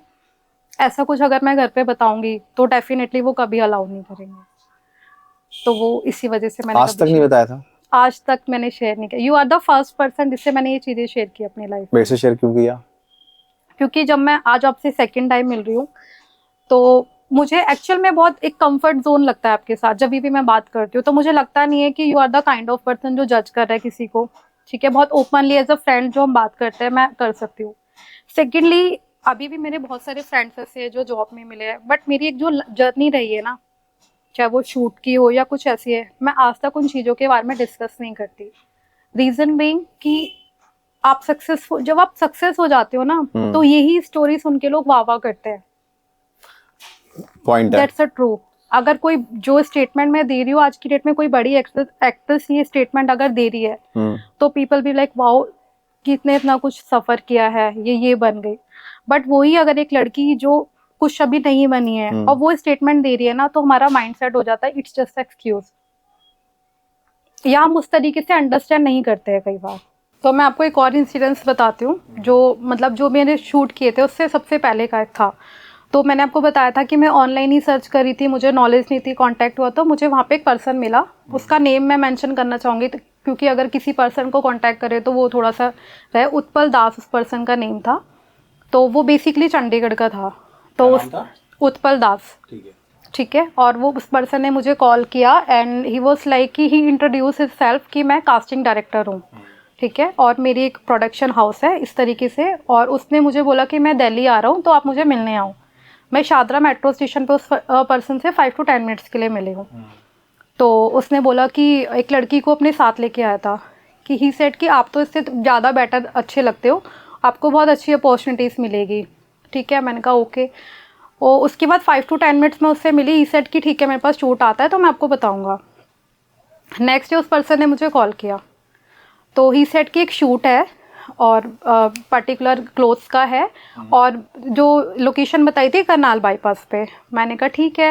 ऐसा कुछ अगर मैं घर पे बताऊंगी तो डेफिनेटली वो कभी अलाउ नहीं करेंगे। तो वो इसी वजह से मैंने आज तक नहीं बताया था? आज तक मैंने शेयर नहीं किया। You are the first person जिससे मैंने ये चीजें शेयर की अपनी लाइफ में। मेरे से शेयर क्यों किया? क्योंकि जब मैं आज आपसे सेकंड टाइम मिल रही हूँ, तो मुझे एक्चुअल में बहुत एक कंफर्ट जोन लगता है आपके साथ जब भी मैं बात करती हूँ, तो मुझे लगता नहीं है कि you are the kind of person जो जज कर रहा है किसी को, ठीक है। बहुत ओपनली एज अ फ्रेंड जो हम बात करते हैं मैं कर सकती हूँ। सेकेंडली, अभी भी मेरे बहुत सारे फ्रेंड्स ऐसे हैं जो जॉब में मिले हैं, बट मेरी एक जो जर्नी रही है ना, चाहे वो शूट की हो या कुछ ऐसी है, मैं आज तक उन चीज़ों के बारे में डिस्कस नहीं करती। रीजन बीइंग कि आप सक्सेसफुल, जब आप सक्सेस हो जाते हो ना, तो यही स्टोरी सुन के लोग वाह वाह करते हैं। पॉइंट है। That's a true. अगर कोई जो स्टेटमेंट मैं दे रही हूँ आज की डेट में, कोई बड़ी एक्ट्रेस ये स्टेटमेंट अगर दे रही है, तो पीपल भी लाइक वाओ, कितने इतना कुछ सफर किया है, ये बन गई। बट वही अगर एक लड़की जो कुछ अभी नहीं बनी है और वो स्टेटमेंट दे रही है ना, तो हमारा माइंडसेट हो जाता है इट्स जस्ट एक्सक्यूज, या हम उस तरीके से अंडरस्टैंड नहीं करते हैं कई बार। तो मैं आपको एक और इंसिडेंस बताती हूँ, जो मतलब जो मैंने शूट किए थे उससे सबसे पहले का था। तो मैंने आपको बताया था कि मैं ऑनलाइन ही सर्च करी थी, मुझे नॉलेज नहीं थी, कांटेक्ट हुआ, तो मुझे वहाँ पे एक पर्सन मिला। उसका नेम मैं मेंशन करना चाहूँगी, क्योंकि अगर किसी पर्सन को कांटेक्ट करे तो वो थोड़ा सा रहे। उत्पल दास उस पर्सन का नेम था। तो वो बेसिकली चंडीगढ़ का था। तो उत्पल दास, ठीक है। और वो उस पर्सन ने मुझे कॉल किया एंड ही वाज लाइक कि ही इंट्रोड्यूस हिमसेल्फ कि मैं कास्टिंग डायरेक्टर हूँ, ठीक है, और मेरी एक प्रोडक्शन हाउस है इस तरीके से। और उसने मुझे बोला कि मैं दिल्ली आ रहा हूँ तो आप मुझे मिलने आओ। मैं शादरा मेट्रो स्टेशन पे उस पर्सन से 5 to 10 मिनट्स के लिए मिली हूँ। तो उसने बोला कि एक लड़की को अपने साथ लेके आया था, कि ही सेड कि आप तो इससे ज़्यादा बेटर अच्छे लगते हो, आपको बहुत अच्छी अपॉर्चुनिटीज़ मिलेगी, ठीक है। मैंने कहा ओके। और उसके बाद 5 to 10 मिनट्स में उससे मिली। ही सेड कि ठीक है मेरे पास शूट आता है तो मैं आपको बताऊँगा। नेक्स्ट डे उस पर्सन ने मुझे कॉल किया। तो ही सेड कि एक शूट है और पर्टिकुलर क्लोथ्स का है, और जो लोकेशन बताई थी करनाल बाईपास पे। मैंने कहा ठीक है।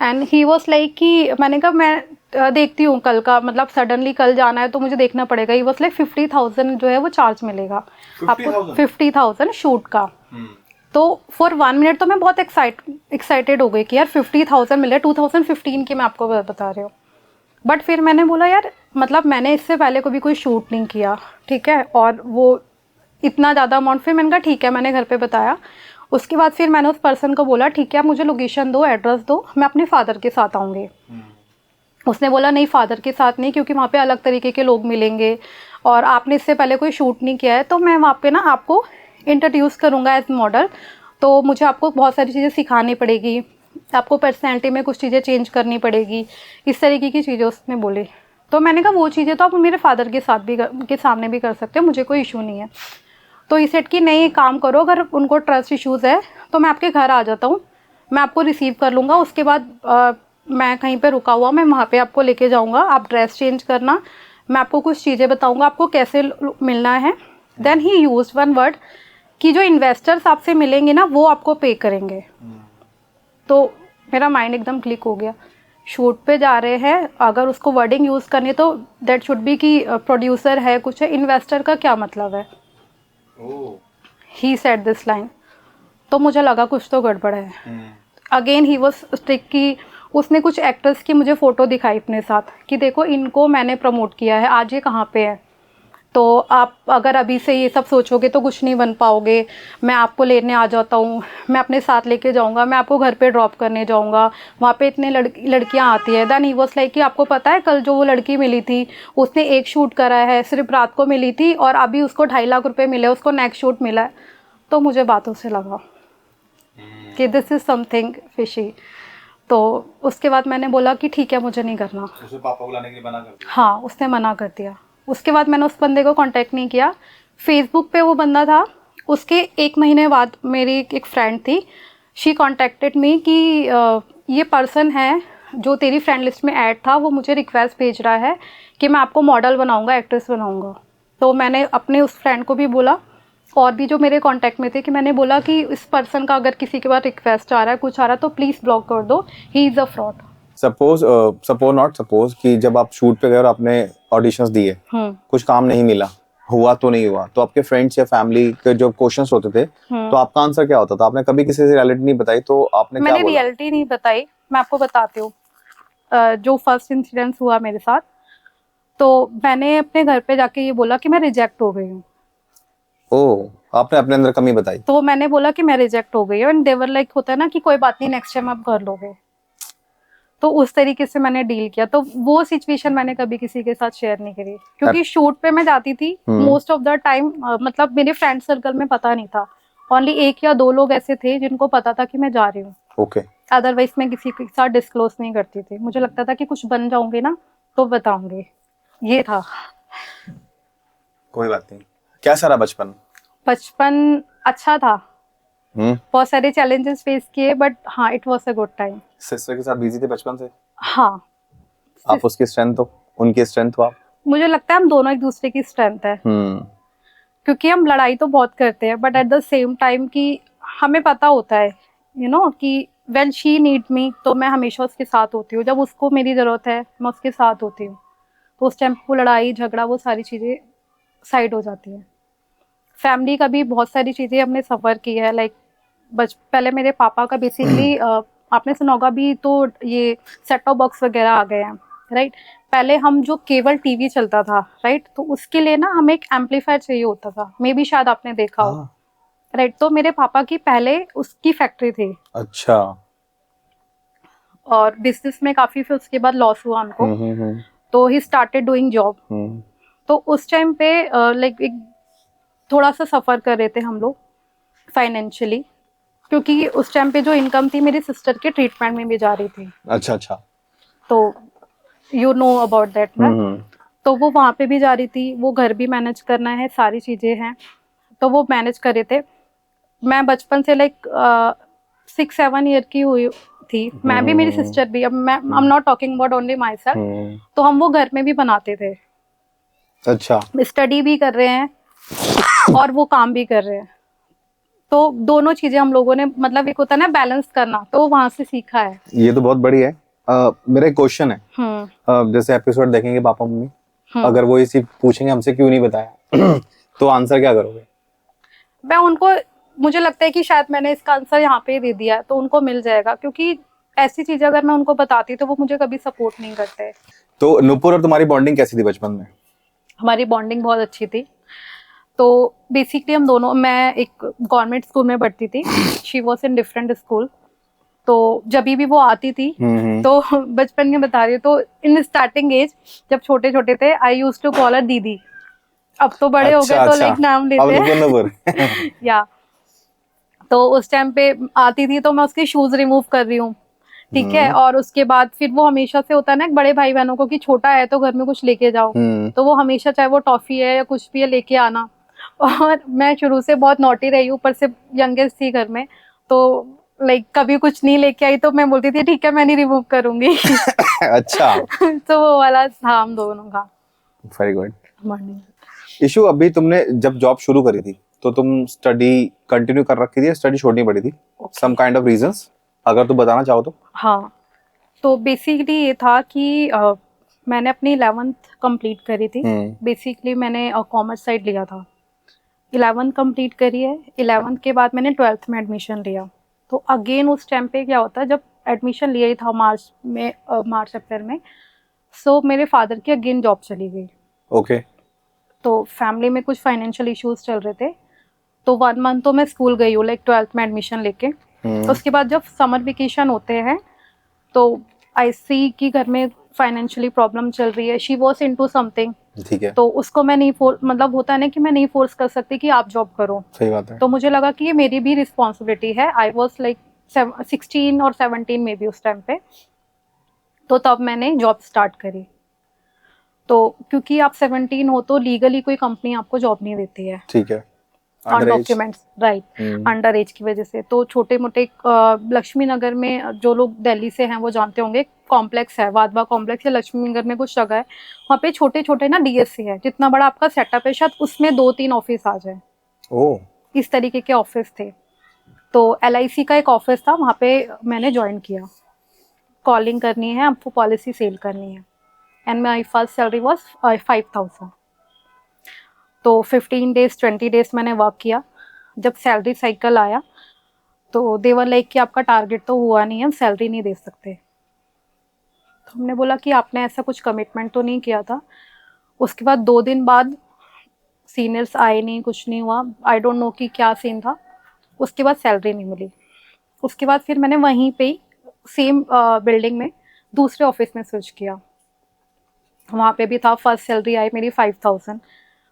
एंड ही वाज लाइक कि मैंने कहा मैं देखती हूँ कल का, मतलब सडनली कल जाना है तो मुझे देखना पड़ेगा। ही वाज लाइक 50,000 जो है वो चार्ज मिलेगा आपको, 50,000 शूट का। तो फॉर 1 मिनट तो मैं बहुत एक्साइटेड हो गई कि यार 50,000 मिले, 2015 की मैं आपको बता रही हूँ। बट फिर मैंने बोला यार, मतलब मैंने इससे पहले कभी कोई शूट नहीं किया, ठीक है, और वो इतना ज़्यादा अमाउंट। फिर मैंने कहा ठीक है, मैंने घर पे बताया। उसके बाद फिर मैंने उस पर्सन को बोला ठीक है आप मुझे लोकेशन दो, एड्रेस दो, मैं अपने फादर के साथ आऊँगी। उसने बोला नहीं, फादर के साथ नहीं, क्योंकि वहाँ पे अलग तरीके के लोग मिलेंगे और आपने इससे पहले कोई शूट नहीं किया है, तो मैं वहाँ पे ना आपको इंट्रोड्यूस करूँगा एज मॉडल। तो मुझे आपको बहुत सारी चीज़ें सिखानी पड़ेगी, आपको पर्सनैलिटी में कुछ चीज़ें चेंज करनी पड़ेगी, इस तरीके की चीज़ें उसने बोली। तो मैंने कहा वो चीज़ें तो आप मेरे फादर के साथ भी के सामने भी कर सकते हो, मुझे कोई इशू नहीं है। तो ही सेड कि नहीं, काम करो, अगर उनको ट्रस्ट इश्यूज़ है तो मैं आपके घर आ जाता हूँ, मैं आपको रिसीव कर लूँगा। उसके बाद मैं कहीं पे रुका हुआ, मैं वहाँ पे आपको लेके जाऊँगा, आप ड्रेस चेंज करना, मैं आपको कुछ चीज़ें बताऊँगा आपको कैसे मिलना है। Then he used one word कि जो इन्वेस्टर्स आपसे मिलेंगे ना वो आपको पे करेंगे। तो मेरा माइंड एकदम क्लिक हो गया। शूट पे जा रहे हैं, अगर उसको वर्डिंग यूज़ करनी तो दैट शुड बी कि प्रोड्यूसर है, कुछ है, इन्वेस्टर का क्या मतलब है। He said this line. तो मुझे लगा कुछ तो गड़बड़ है। अगेन ही वाज स्ट्रिक्ट कि उसने कुछ एक्टर्स की मुझे फ़ोटो दिखाई अपने साथ कि देखो इनको मैंने प्रमोट किया है, आज ये कहाँ पे है, तो आप अगर अभी से ये सब सोचोगे तो कुछ नहीं बन पाओगे। मैं आपको लेने आ जाता हूँ, मैं अपने साथ लेके जाऊँगा, मैं आपको घर पे ड्रॉप करने जाऊँगा, वहाँ पे इतने लड़कियाँ आती है। देन ही वाज लाइक कि आपको पता है कल जो वो लड़की मिली थी उसने एक शूट करा है, सिर्फ रात को मिली थी और अभी उसको 2.5 लाख रुपए मिले, उसको नेक्स्ट शूट मिला है। तो मुझे बातों से लगा कि दिस इज़ समथिंग फिशी। तो उसके बाद मैंने बोला कि ठीक है मुझे नहीं करना। उसे पापा को लाने के लिए मना कर दिया? हाँ, उसने मना कर दिया। उसके बाद मैंने उस बंदे को कांटेक्ट नहीं किया। फेसबुक पे वो बंदा था। उसके 1 महीने बाद मेरी एक फ्रेंड थी, शी कांटेक्टेड मी कि ये पर्सन है जो तेरी फ्रेंड लिस्ट में ऐड था, वो मुझे रिक्वेस्ट भेज रहा है कि मैं आपको मॉडल बनाऊंगा, एक्ट्रेस बनाऊंगा। तो मैंने अपने उस फ्रेंड को भी बोला और भी जो मेरे कांटेक्ट में थे कि मैंने बोला कि इस पर्सन का अगर किसी के पास रिक्वेस्ट आ रहा है, कुछ आ रहा है, तो प्लीज़ ब्लॉक कर दो, he is a fraud. Suppose कि जब आप शूट पे गए और आपने ऑडिशंस दिए, कुछ काम नहीं मिला, हुआ तो नहीं हुआ, तो आपके फ्रेंड्स या फैमिली के जो क्वेश्चंस होते थे तो आपका आंसर क्या होता था? आपने कभी किसी से रियलिटी नहीं बताई तो आपने क्या बोला? मैंने रियलिटी नहीं बताई, मैं आपको बताती हूँ। जो फर्स्ट इंसिडेंस हुआ मेरे साथ, तो मैंने अपने घर पे जाके ये बोला कि मैं रिजेक्ट हो गई हूँ। ओह, आपने अपने अंदर कमी बताई। तो मैंने बोला कि मैं रिजेक्ट हो गई हूँ, एंड देवर लाइक होता है ना कि कोई बात नहीं, नेक्स्ट टाइम आप कर लोगे। तो उस तरीके से मैंने डील किया। तो वो सिचुएशन मैंने कभी किसी के साथ शेयर नहीं करी, क्योंकि शूट पे मैं जाती थी मोस्ट ऑफ द टाइम, मतलब मेरे फ्रेंड सर्कल में पता नहीं था। ओनली 1 या 2 लोग ऐसे थे जिनको पता था कि मैं जा रही हूँ। ओके। अदरवाइज मैं किसी के साथ डिस्क्लोज नहीं करती थी। मुझे लगता था कि कुछ बन जाऊंगी ना तो बताऊंगी, ये था। कोई बात नहीं। क्या सारा बचपन? बचपन अच्छा था, हम्म। बहुत सारे चैलेंजेस फेस किए, बट हाँ, it was a good time. Sister के साथ बिजी थे बचपन से? हाँ, आप उसकी स्ट्रेंथ हो, उनकी स्ट्रेंथ हो आप? मुझे लगता है हम दोनों एक दूसरे की स्ट्रेंथ है, क्योंकि हम लड़ाई तो बहुत करते हैं, but at the same time कि हमें पता होता है कि व्हेन शी नीड मी, तो मैं हमेशा उसके साथ होती हूँ। जब उसको मेरी ज़रूरत है, मैं उसके साथ होती हूँ। तो उस टाइम वो लड़ाई झगड़ा वो सारी चीज़ें साइड हो जाती हैं। फैमिली का भी बहुत सारी चीज़ें हमने सफ़र की है, लाइक पहले मेरे पापा का बेसिकली आपने सुना होगा भी, तो ये सेट टॉप बॉक्स वगैरह आ गए हैं, राइट। पहले हम जो केवल टीवी चलता था, राइट, तो उसके लिए ना हमें एक एम्पलीफायर चाहिए होता था, मे बी शायद आपने देखा हो, राइट। तो मेरे पापा की पहले उसकी फैक्ट्री थी। अच्छा। और बिजनेस में काफी, फिर उसके बाद लॉस हुआ उनको, तो ही स्टार्टेड डूइंग जॉब। तो उस टाइम पे लाइक एक थोड़ा सा सफर कर रहे थे हम लोग फाइनेंशियली, क्योंकि उस टाइम पे जो इनकम थी मेरी सिस्टर के ट्रीटमेंट में भी जा रही थी। अच्छा अच्छा। तो यू नो अबाउट दैट ना। तो वो वहाँ पे भी जा रही थी, वो घर भी मैनेज करना है, सारी चीजें हैं, तो वो मैनेज कर रहे थे। मैं बचपन से लाइक 6-7 ईयर की हुई थी, मैं भी मेरी सिस्टर भी। अब मैं I am not talking about only my self, तो हम वो घर में भी बनाते थे। अच्छा। स्टडी भी कर रहे हैं और वो काम भी कर रहे हैं, तो दोनों चीजें हम लोगों ने, मतलब एक होता है ना बैलेंस करना, तो वहां से सीखा है। ये तो बहुत बड़ी है। मेरा एक क्वेश्चन है। जैसे एपिसोड देखेंगे पापा मम्मी, अगर वो इसी पूछेंगे हमसे क्यों नहीं बताया तो आंसर क्या करोगे? मैं उनको, मुझे लगता है कि शायद मैंने इसका आंसर यहाँ पे दे दिया है, तो उनको मिल जाएगा, क्योंकि ऐसी चीजें अगर मैं उनको बताती तो वो मुझे कभी सपोर्ट नहीं करते। तो नुपुर और तुम्हारी बॉन्डिंग कैसी थी बचपन में? हमारी बॉन्डिंग बहुत अच्छी थी। तो बेसिकली हम दोनों, मैं एक गवर्नमेंट स्कूल में पढ़ती थी, she was in different school. तो जब भी वो आती थी, तो बचपन में बता रही हूँ, तो इन स्टार्टिंग एज जब छोटे छोटे थे, आई यूज टू कॉल हर दीदी। अब तो बड़े हो गए, तो लाइक नाम लेते हैं या। तो उस टाइम पे आती थी तो मैं उसके शूज रिमूव कर रही हूँ, ठीक है। और उसके बाद फिर वो हमेशा से होता है ना बड़े भाई बहनों को कि छोटा है तो घर में कुछ लेके जाओ, तो वो हमेशा चाहे वो टॉफी है या कुछ भी है लेके आना। और मैं शुरू से बहुत नॉटी रही हूँ, ऊपर से यंगेस्ट थी घर में, तो लाइक कभी कुछ नहीं लेके आई तो मैं बोलती थी ठीक है मैं नहीं रिमूव करूंगी अच्छा। तो वो वाला था हम दोनों का। Very good. मॉर्निंग इशू, अभी तुमने जब जॉब शुरू करी थी तो तुम स्टडी कंटिन्यू कर रखी थी या स्टडी छोड़नी पड़ी थी? सम काइंड ऑफ रीजंस, अगर तुम बताना चाहो तो। हाँ, तो बेसिकली ये था कि मैंने अपनी 11th कंप्लीट करी थी। बेसिकली मैंने कॉमर्स साइड लिया था, 11th कंप्लीट करी है। 11th के बाद मैंने 12th में एडमिशन लिया। तो अगेन उस टाइम पे क्या होता है, जब एडमिशन लिया ही था मार्च में, मार्च अप्रैल में, सो मेरे फादर की अगेन जॉब चली गई। ओके। तो फैमिली में कुछ फाइनेंशियल इश्यूज चल रहे थे, तो 1 मंथ तो मैं स्कूल गई हूँ लाइक 12th में एडमिशन लेके। उसके बाद जब समर वेकेशन होते हैं तो आई सी कि घर में फाइनेंशियली प्रॉब्लम चल रही है, शी वॉज इनटू समथिंग, ठीक है। तो उसको मैं नहीं मतलब होता है ना कि मैं नहीं फोर्स कर सकती कि आप जॉब करो। सही बात है। तो मुझे लगा कि ये मेरी भी रिस्पॉन्सिबिलिटी है। आई वॉज लाइक 16 और 17 में भी उस टाइम पे, तो तब मैंने जॉब स्टार्ट करी। तो क्योंकि आप 17 हो तो लीगली कोई कंपनी आपको जॉब नहीं देती है, ठीक है। On documents, right, under as की वजह से। तो छोटे मोटे लक्ष्मी नगर में, जो लोग दिल्ली से हैं वो जानते होंगे, कॉम्प्लेक्स है, वाधवा कॉम्प्लेक्स है लक्ष्मी नगर में, कुछ जगह है वहाँ पे छोटे छोटे ना डीएससी है, जितना बड़ा आपका सेटअप है शायद उसमें 2-3 ऑफिस आ जाए, इस तरीके के ऑफिस थे। तो LIC का एक ऑफिस था, वहाँ पे मैंने ज्वाइन किया। कॉलिंग करनी है आपको, पॉलिसी सेल करनी है, and my first salary was 5,000। तो 15 डेज 20 डेज मैंने वर्क किया। जब सैलरी साइकिल आया तो देवर लाइक कि आपका टारगेट तो हुआ नहीं है, हम सैलरी नहीं दे सकते। तो हमने बोला कि आपने ऐसा कुछ कमिटमेंट तो नहीं किया था। उसके बाद 2 दिन बाद सीनियर्स आए नहीं, कुछ नहीं हुआ, आई डोंट नो कि क्या सीन था। उसके बाद सैलरी नहीं मिली। उसके बाद फिर मैंने वहीं पे ही सेम बिल्डिंग में दूसरे ऑफिस में स्विच किया। वहाँ पे भी था, फर्स्ट सैलरी आई मेरी 5000।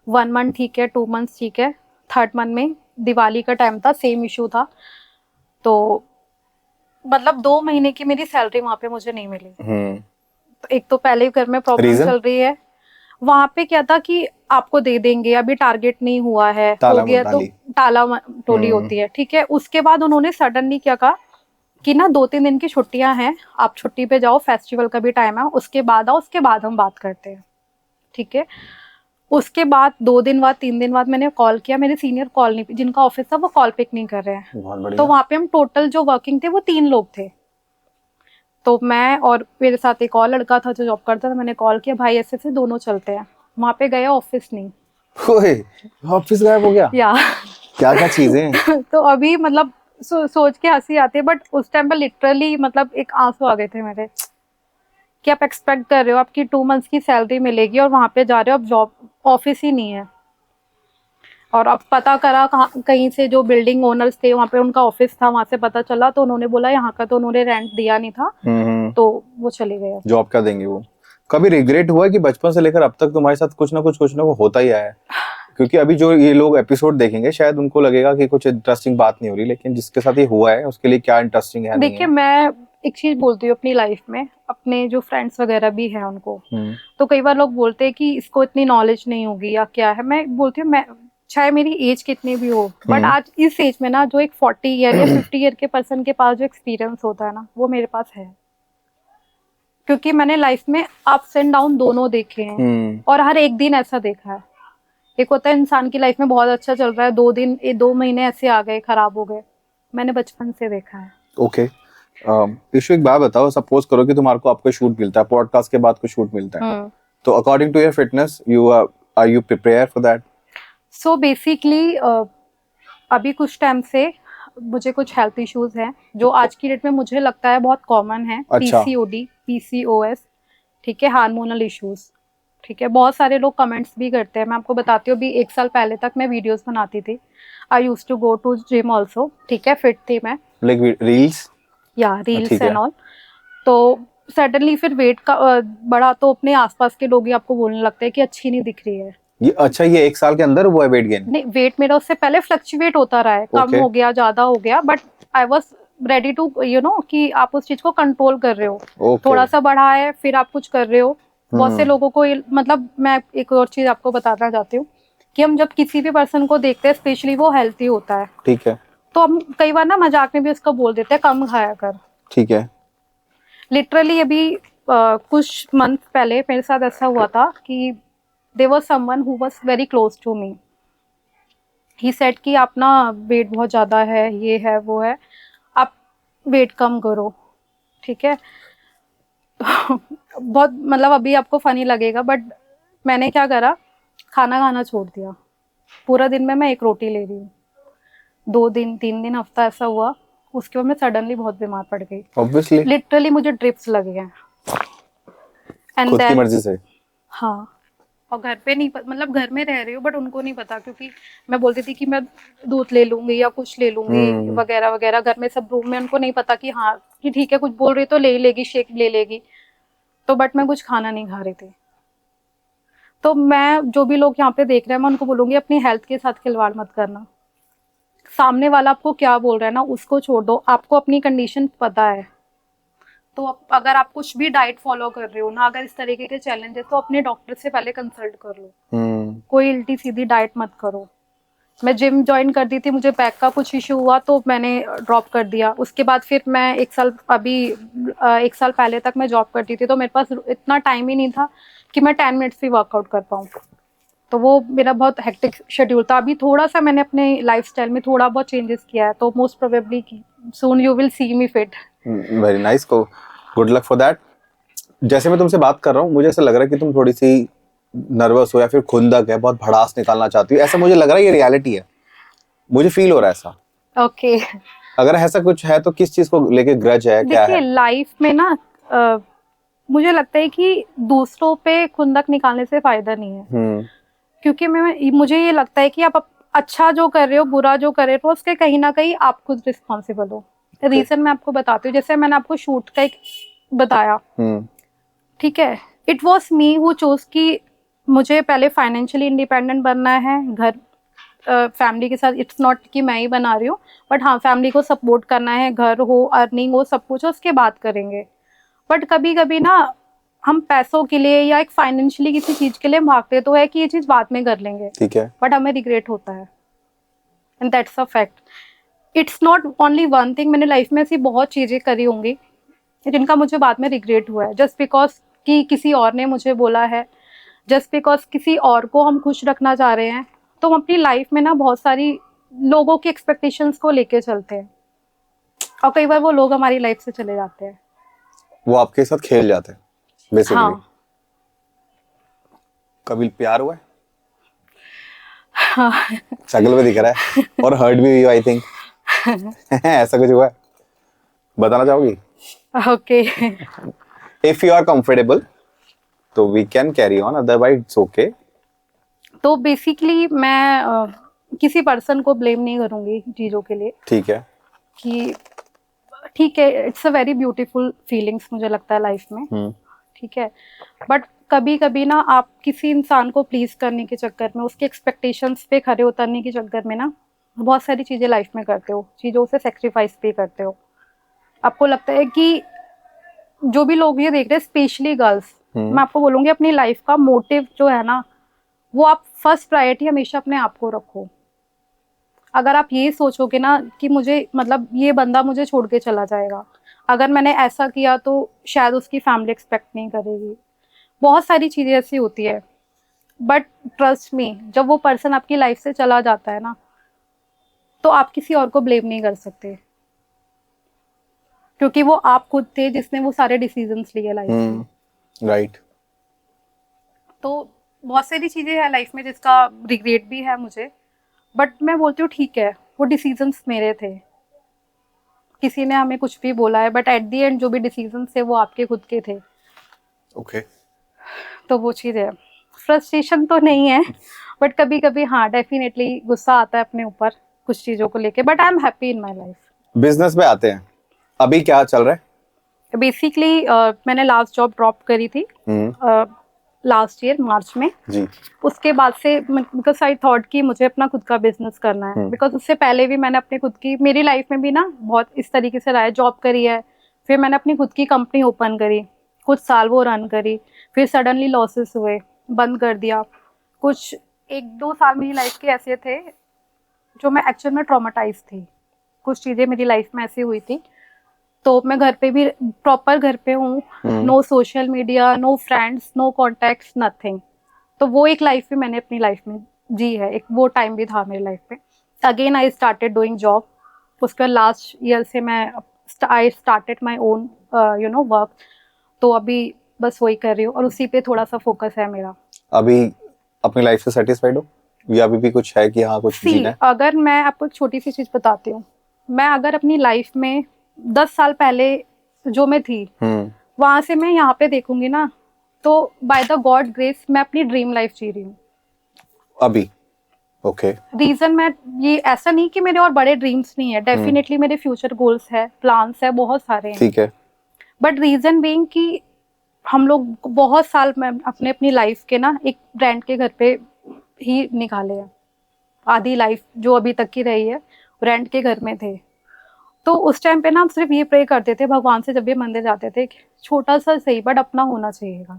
1 मंथ ठीक है, 2 मंथ्स ठीक है, 3rd मंथ में दिवाली का टाइम था, सेम इशू था। तो मतलब 2 महीने की मेरी सैलरी वहाँ पे मुझे नहीं मिली। तो एक तो पहले ही घर में प्रॉब्लम Reason? चल रही है। वहाँ पे क्या था कि आपको दे देंगे, अभी टारगेट नहीं हुआ है, हो गया तो टाला टोली होती है, ठीक है। उसके बाद उन्होंने सडनली क्या कहा कि ना 2-3 दिन की छुट्टियां हैं, आप छुट्टी पे जाओ, फेस्टिवल का भी टाइम है, उसके बाद आओ, उसके बाद हम बात करते हैं, ठीक है। उसके बाद 2 दिन बाद 3 दिन बाद मैंने कॉल किया, मेरे सीनियर कॉल नहीं, जिनका ऑफिस था वो कॉल पिक नहीं कर रहे हैं। तो वहाँ पे हम टोटल जो वर्किंग थे वो 3 लोग थे। तो मैं और मेरे साथ एक और लड़का था जो जॉब करता था, मैंने कॉल किया, भाई ऐसे से दोनों चलते हैं। वहाँ पे गया, ऑफिस नहीं, ऑफिस गायब हो गया। या क्या क्या चीजें। तो अभी मतलब सोच के हंसी आती है, बट उस टाइम पे लिटरली मतलब एक आंसू आ गए थे मेरे कि आप एक्सपेक्ट कर रहे हो आपकी 2 मंथ्स की सैलरी मिलेगी और वहां पे जा रहे हो, अब जॉब ऑफिस ही नहीं है। और अब पता करा कहीं से, जो बिल्डिंग ओनर्स थे वहाँ पे उनका ऑफिस था, वहां से पता चला तो उन्होंने बोला यहाँ का तो उन्होंने रेंट दिया नहीं था, तो वो चले गए। जॉब क्या देंगे वो। कभी रिग्रेट हुआ कि बचपन से लेकर अब तक तुम्हारे साथ कुछ ना कुछ होता ही आया है? क्योंकि अभी जो ये लोग एपिसोड देखेंगे शायद उनको लगेगा कि कुछ इंटरेस्टिंग बात नहीं हो रही, लेकिन जिसके साथ ये हुआ है उसके लिए क्या इंटरेस्टिंग है। देखिए, मैं एक चीज बोलती हूँ अपनी लाइफ में, अपने जो फ्रेंड्स वगैरह भी हैं उनको, तो कई बार लोग बोलते हैं कि इसको इतनी नॉलेज नहीं होगी या क्या है। मैं बोलती हूँ, मैं चाहे मेरी एज कितनी भी हो, बट आज इस एज में ना जो एक 40 ईयर या 50 ईयर के पर्सन के पास जो एक्सपीरियंस होता है ना, वो मेरे पास है। क्योंकि मैंने लाइफ में अप्स एंड डाउन दोनों देखे हैं, और हर एक दिन ऐसा देखा है। एक होता है इंसान की लाइफ में बहुत अच्छा चल रहा है, 2 महीने ऐसे आ गए, खराब हो गए। मैंने बचपन से देखा है। ओके इशू, एक बात बताओ, सपोज करो कि तुम्हारे को आपको शूट मिलता है, पॉडकास्ट के बाद कोई शूट मिलता है, तो according to your fitness you are you prepare for that? So basically अभी कुछ टाइम से मुझे कुछ हेल्थ इश्यूज हैं जो आज की डेट में मुझे लगता है बहुत कॉमन है। अच्छा। PCOD, PCOS, ठीक है, हार्मोनल इश्यूज, ठीक है। बहुत सारे लोग कमेंट्स भी करते हैं। मैं आपको बताती हूँ, अभी 1 साल पहले तक मैं वीडियोस बनाती थी। I use to go to gym also, ठीक है, फिट थी मैं, लाइक रील्स, या रील्स एंड ऑल। तो सडनली फिर वेट का बढ़ा, तो अपने आसपास के लोग ही आपको बोलने लगते हैं कि अच्छी नहीं दिख रही है ये। अच्छा, ये 1 साल के अंदर हुआ है वेट गेन? नहीं, वेट मेरा उससे पहले फ्लक्चुएट होता रहा है, कम हो गया, ज्यादा हो गया, but I was ready to कि आप उस चीज को कंट्रोल कर रहे हो। थोड़ा सा बढ़ा है, फिर आप कुछ कर रहे हो। बहुत से लोगों को मतलब मैं एक और चीज आपको बताना चाहती हूँ कि हम जब किसी भी पर्सन को देखते हैं, स्पेशली वो हेल्थी होता है, ठीक है, तो हम कई बार ना मजाक में भी उसका बोल देते हैं कम खाया कर, ठीक है। लिटरली अभी कुछ मंथ पहले मेरे साथ ऐसा हुआ था कि there was someone who was very close to me. He said कि आप ना वेट बहुत ज़्यादा है, ये है वो है, आप वेट कम करो, ठीक है। बहुत मतलब अभी आपको फनी लगेगा, बट मैंने क्या करा, खाना खाना छोड़ दिया। पूरा दिन में मैं 1 रोटी ले रही हूँ। 2 दिन 3 दिन हफ्ता ऐसा हुआ। उसके बाद मैं सडनली बहुत बीमार पड़ गई। ऑब्वियसली, लिटरली मुझे ड्रिप्स लगे हैं। खुद की मर्जी से? हाँ। और घर पे नहीं मतलब घर में रह रही हूँ, बट उनको नहीं पता, क्योंकि मैं बोलती थी कि मैं दूध ले लूंगी या कुछ ले लूंगी वगैरह वगैरह। घर में सब रूम में, उनको नहीं पता कि हाँ कि ठीक है, कुछ बोल रही तो ले ही लेगी, शेक ले लेगी। तो बट मैं कुछ खाना नहीं खा रही थी। तो मैं, जो भी लोग यहाँ पे देख रहे हैं, मैं उनको बोलूंगी अपनी हेल्थ के साथ खिलवाड़ मत करना। सामने वाला आपको क्या बोल रहा है ना, उसको छोड़ दो, आपको अपनी कंडीशन पता है। तो अगर आप कुछ भी डाइट फॉलो कर रहे हो ना, अगर इस तरीके के चैलेंजेस, तो अपने डॉक्टर से पहले कंसल्ट कर लो। कोई उल्टी सीधी डाइट मत करो। मैं जिम ज्वाइन कर दी थी, मुझे बैक का कुछ इशू हुआ तो मैंने ड्रॉप कर दिया। उसके बाद फिर मैं 1 साल, अभी 1 साल पहले तक मैं जॉब करती थी, तो मेरे पास इतना टाइम ही नहीं था कि मैं 10 मिनट्स भी वर्कआउट कर पाऊँ। तो वो मेरा बहुत हेक्टिक शेड्यूल था। अभी थोड़ा सा मैंने अपने लाइफस्टाइल में थोड़ा बहुत चेंजेस किया है, तो most probably soon you will see me fit. Very nice, को गुड लक फॉर दैट। जैसे मैं तुमसे बात कर रहा हूँ, मुझे ऐसा लग रहा है कि तुम थोड़ी सी नर्वस हो या फिर खुंदक है, बहुत भड़ास निकालना चाहती हो, ऐसा मुझे लग रहा है। ये रियलिटी है, मुझे फील हो रहा है ऐसा। ओके। अगर ऐसा कुछ है तो किस चीज को लेके ग्रज है, क्या है? देखिए, लाइफ में ना मुझे लगता है कि दूसरों पे खुंदक निकालने से फायदा नहीं है। क्योंकि मुझे ये लगता है कि आप अच्छा जो कर रहे हो, बुरा जो कर रहे हो, उसके कहीं ना कहीं आप खुद रिस्पॉन्सिबल हो। रीजन मैं आपको बताती हूँ, जैसे मैंने आपको शूट का एक बताया, ठीक है, it was me who choose कि मुझे पहले फाइनेंशियली इंडिपेंडेंट बनना है, घर फैमिली के साथ, इट्स नॉट कि मैं ही बना रही हूँ, बट हाँ फैमिली को सपोर्ट करना है, घर हो, अर्निंग हो, सब कुछ हो, उसके बाद करेंगे। बट कभी कभी ना हम पैसों के लिए या एक फाइनेंशियली किसी चीज के लिए भागते तो है कि ये चीज बाद में कर लेंगे, ठीक है, बट हमें रिग्रेट होता है, and that's a fact. It's not only one thing, मैंने लाइफ में ऐसी बहुत चीजें करी होंगी जिनका मुझे बाद में रिग्रेट हुआ है, जस्ट बिकॉज कि किसी और ने मुझे बोला है, जस्ट बिकॉज किसी और को हम खुश रखना चाह रहे हैं। तो हम अपनी लाइफ में ना बहुत सारी लोगों की एक्सपेक्टेशंस को लेके चलते हैं, और कई बार वो लोग हमारी लाइफ से चले जाते हैं, वो आपके साथ खेल जाते हैं बेसिकली। हाँ। कभी प्यार हुआ है? हाँ। शक्ल पे दिख रहा है, और हर्ट भी हुई आई थिंक। ऐसा कुछ हुआ है? बताना चाहोगी? Okay. If you are comfortable तो we can carry on, otherwise it's okay. तो बेसिकली मैं किसी पर्सन को ब्लेम नहीं करूंगी चीजों के लिए, ठीक है। कि ठीक है, it's a very beautiful feelings मुझे लगता है लाइफ में, ठीक है, बट कभी कभी ना आप किसी इंसान को प्लीज करने के चक्कर में, उसके एक्सपेक्टेशंस पे खरे उतरने के चक्कर में ना बहुत सारी चीजें लाइफ में करते हो, चीजों से सेक्रीफाइस भी करते हो। आपको लगता है कि जो भी लोग ये देख रहे हैं, स्पेशली गर्ल्स, मैं आपको बोलूंगी अपनी लाइफ का मोटिव जो है ना, वो आप फर्स्ट प्रायोरिटी हमेशा अपने आप को रखो। अगर आप ये सोचोगे ना कि मुझे मतलब ये बंदा मुझे छोड़ के चला जाएगा, अगर मैंने ऐसा किया तो शायद उसकी फैमिली एक्सपेक्ट नहीं करेगी, बहुत सारी चीजें ऐसी होती है, बट ट्रस्ट मी, जब वो पर्सन आपकी लाइफ से चला जाता है ना, तो आप किसी और को ब्लेम नहीं कर सकते, क्योंकि वो आप खुद थे जिसने वो सारे डिसीजंस लिए लाइफ में। राइट। तो बहुत सारी चीजें हैं लाइफ में जिसका रिग्रेट भी है मुझे, बट मैं बोलती हूँ ठीक है, वो डिसीजंस मेरे थे, किसी ने हमें कुछ भी बोला है, बट एट द एंड जो भी डिसीजंस थे वो आपके खुद के थे। ओके। तो वो चीज़ है, फ्रस्ट्रेशन तो नहीं है, बट कभी कभी हाँ डेफिनेटली गुस्सा आता है अपने ऊपर कुछ चीज़ों को लेके, but I am happy in my life. Business में आते हैं, अभी क्या चल रहा है? बेसिकली मैंने लास्ट जॉब ड्रॉप करी थी लास्ट ईयर मार्च में जी। उसके बाद से बिकॉज आई थॉट कि मुझे अपना खुद का बिजनेस करना है, बिकॉज उससे पहले भी मैंने अपनी खुद की, मेरी लाइफ में भी ना बहुत इस तरीके से रहा है, जॉब करी है, फिर मैंने अपनी खुद की कंपनी ओपन करी, कुछ साल वो रन करी, फिर सडनली लॉसेस हुए, बंद कर दिया। कुछ 1-2 साल मेरी लाइफ के ऐसे थे जो मैं एक्चुअल में ट्रॉमेटाइज थी, कुछ चीज़ें मेरी लाइफ में ऐसी हुई थी। तो मैं घर पे भी प्रॉपर घर पे हूँ, no social media, no friends, no contacts, nothing. तो वो एक लाइफ भी मैंने अपनी लाइफ में जी है, एक वो टाइम भी था मेरी लाइफ में। Again I started doing job, उसके बाद लास्ट ईयर से मैं I started my own work. तो अभी बस वही कर रही हूँ और उसी पे थोड़ा सा फोकस है मेरा। अभी अपनी लाइफ से सेटिस्फाइड हो या अभी भी कुछ है कि हाँ कुछ जीना है? अगर मैं आपको एक छोटी सी चीज बताती हूँ, मैं अगर अपनी लाइफ में 10 साल पहले जो मैं थी वहां से मैं यहाँ पे देखूंगी ना, तो बाय द गॉड ग्रेस मैं अपनी ड्रीम लाइफ जी रही हूँ अभी। ओके। रीजन मैं ये ऐसा नहीं कि मेरे और बड़े ड्रीम्स नहीं है, डेफिनेटली मेरे फ्यूचर गोल्स है, प्लान्स है, बहुत सारे हैं, ठीक है, बट रीजन बीइंग कि हम लोग बहुत साल में अपने अपनी लाइफ के ना एक रेंट के घर पे ही निकाले हैं, आधी लाइफ जो अभी तक की रही है रेंट के घर में थे। तो उस टाइम पे ना हम सिर्फ ये प्रे करते थे भगवान से, जब भी मंदिर जाते थे, छोटा सा सही बट अपना होना चाहिएगा।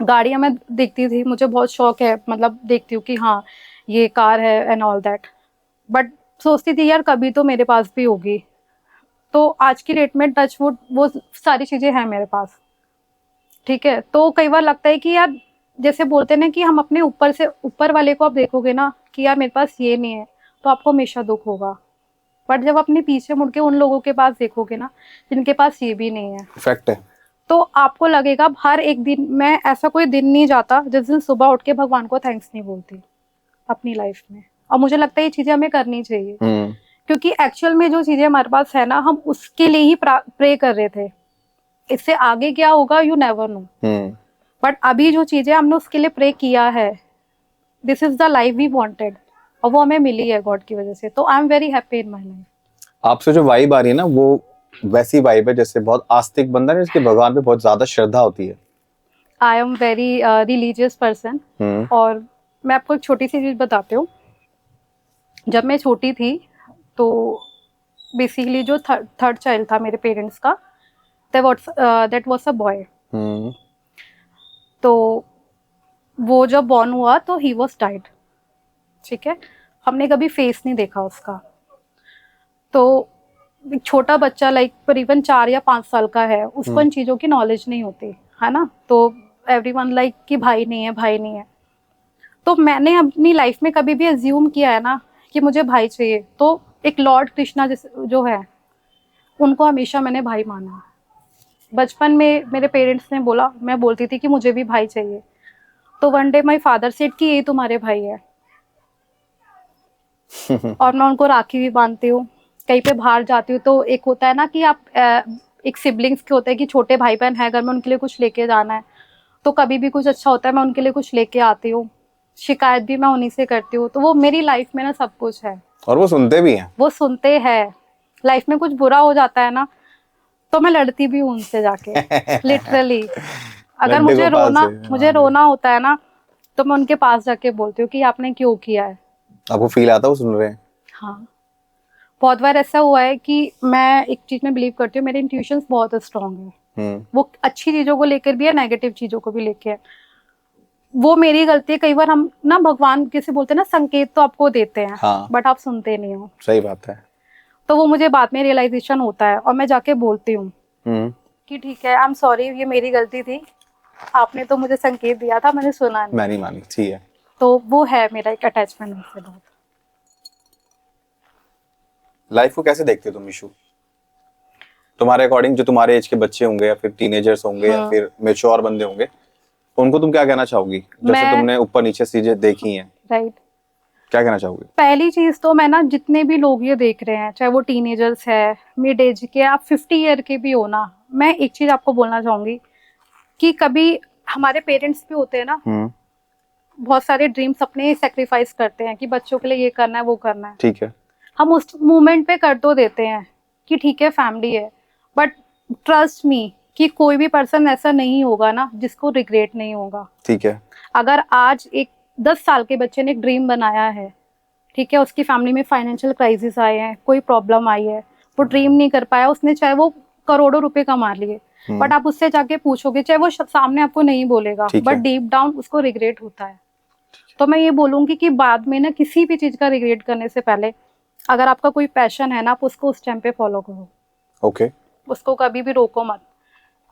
गाड़ियां मैं देखती थी, मुझे बहुत शौक है, मतलब देखती हूँ कि हाँ ये कार है एंड ऑल दैट, बट सोचती थी यार कभी तो मेरे पास भी होगी। तो आज की डेट में टच वुड वो सारी चीजें हैं मेरे पास, ठीक है। तो कई बार लगता है कि यार जैसे बोलते हैं ना कि हम अपने ऊपर से ऊपर वाले को आप देखोगे ना कि यार मेरे पास ये नहीं है, तो आपको हमेशा दुख होगा, बट जब अपने पीछे मुड़ के उन लोगों के पास देखोगे ना जिनके पास ये भी नहीं है, फैक्ट है, तो आपको लगेगा हर एक दिन, मैं ऐसा कोई दिन नहीं जाता जिस दिन सुबह उठ के भगवान को थैंक्स नहीं बोलती अपनी लाइफ में। और मुझे लगता है ये चीजें हमें करनी चाहिए, क्योंकि एक्चुअल में जो चीजें हमारे पास है ना, हम उसके लिए ही प्रे कर रहे थे, इससे आगे क्या होगा यू नेवर नो, बट अभी जो चीजें हमने उसके लिए प्रे किया है this is the life we wanted, और वो हमें मिली है गॉड की वजह से, तो I am very happy in my life. आपसे जो वाइब आ रही है ना, वो वैसी वाइब है जैसे बहुत आस्तिक बंदा है जिसके भगवान पे बहुत ज्यादा श्रद्धा होती है। I am very religious person. और मैं आपको एक छोटी सी चीज बताती हूँ। जब मैं छोटी थी तो बेसिकली जो थर्ड चाइल्ड था मेरे पेरेंट्स का, दैट वाज अ बॉय। तो वो जब बॉर्न हुआ तो ही वाज डाइड, ठीक है। हमने कभी फेस नहीं देखा उसका। तो एक छोटा बच्चा लाइक करीबन 4 या 5 साल का है, उसको इन चीज़ों की नॉलेज नहीं होती है ना। तो एवरीवन लाइक कि भाई नहीं है, भाई नहीं है। तो मैंने अपनी लाइफ में कभी भी अज्यूम किया है ना कि मुझे भाई चाहिए, तो एक लॉर्ड कृष्णा जो है, उनको हमेशा मैंने भाई माना। बचपन में मेरे पेरेंट्स ने बोला, मैं बोलती थी कि मुझे भी भाई चाहिए। तो one day my father said कि ये तुम्हारे भाई है। और मैं उनको राखी भी बांधती हूँ। कहीं पे बाहर जाती हूँ तो एक होता है ना कि आप एक सिबलिंग्स के होते हैं कि छोटे भाई बहन है घर में, उनके लिए कुछ लेके जाना है, तो कभी भी कुछ अच्छा होता है मैं उनके लिए कुछ लेके आती हूँ। शिकायत भी मैं उन्हीं से करती हूँ। तो वो मेरी लाइफ में ना सब कुछ है। और वो सुनते भी हैं। वो सुनते हैं। लाइफ में कुछ बुरा हो जाता है ना, तो मैं लड़ती भी हूँ उनसे जाके, लिटरली। अगर लड्डे गोपाल से, मुझे रोना होता है ना, तो मैं उनके पास जाके बोलती हूँ कि आपने क्यों किया है। आपको फील आता है वो सुन रहे हैं? हाँ, बहुत बार ऐसा हुआ है कि मैं एक चीज में बिलीव करती हूँ, मेरे इंट्यूशंस बहुत स्ट्रांग है। वो अच्छी चीजों को लेकर भी है, नेगेटिव चीजों को भी लेकर है। वो मेरी गलती है। कई बार हम ना भगवान किसे बोलते हैं ना, संकेत तो आपको देते हैं, हाँ। बट आप सुनते नहीं हो। सही बात है। तो वो मुझे बाद में रियलाइजेशन होता है और मैं जाके बोलती हूँ कि ठीक है, आई एम सॉरी, ये मेरी गलती थी, आपने तो मुझे संकेत दिया था, मैंने सुना नहीं। मैं नहीं मानी, ठीक है। तो वो है मेरा एक अटैचमेंट उनसे बहुत। लाइफ को कैसे देखते हो तुम ईशू? तुम्हारे अकॉर्डिंग जो तुम्हारे एज के बच्चे होंगे या फिर टीनेजर्स होंगे या फिर मेच्योर बंदे होंगे, उनको तुम क्या कहना चाहोगी जैसे तुमने ऊपर नीचे चीजें देखी हैं? राइट। क्या कहना चाहोगी? पहली चीज तो मैं ना, जितने भी लोग ये देख रहे हैं, चाहे वो टीनेजर्स है, मिड एज के, आप 50 ईयर के भी हो ना, मैं एक चीज आपको बोलना चाहूंगी कि कभी हमारे पेरेंट्स भी होते हैं ना, बहुत सारे ड्रीम्स अपने सेक्रीफाइस करते हैं कि बच्चों के लिए ये करना है, वो करना है। ठीक है। हम उस मोमेंट पे कर तो देते हैं कि ठीक है फैमिली है, बट ट्रस्ट मी कि कोई भी पर्सन ऐसा नहीं होगा ना जिसको रिग्रेट नहीं होगा। ठीक है। अगर आज एक 10 साल के बच्चे ने एक ड्रीम बनाया है, ठीक है, उसकी फैमिली में फाइनेंशियल क्राइसिस आए हैं, कोई प्रॉब्लम आई है, वो ड्रीम नहीं कर पाया, उसने चाहे वो करोड़ों रुपए कमा लिए, बट आप उससे जाके पूछोगे, चाहे वो सामने आपको नहीं बोलेगा, बट डीप डाउन उसको रिग्रेट होता है। तो मैं ये बोलूंगी कि बाद में ना किसी भी चीज का रिग्रेट करने से पहले, अगर आपका कोई पैशन है ना, आप उसको उस टाइम पे फॉलो करो। ओके। उसको कभी भी रोको मत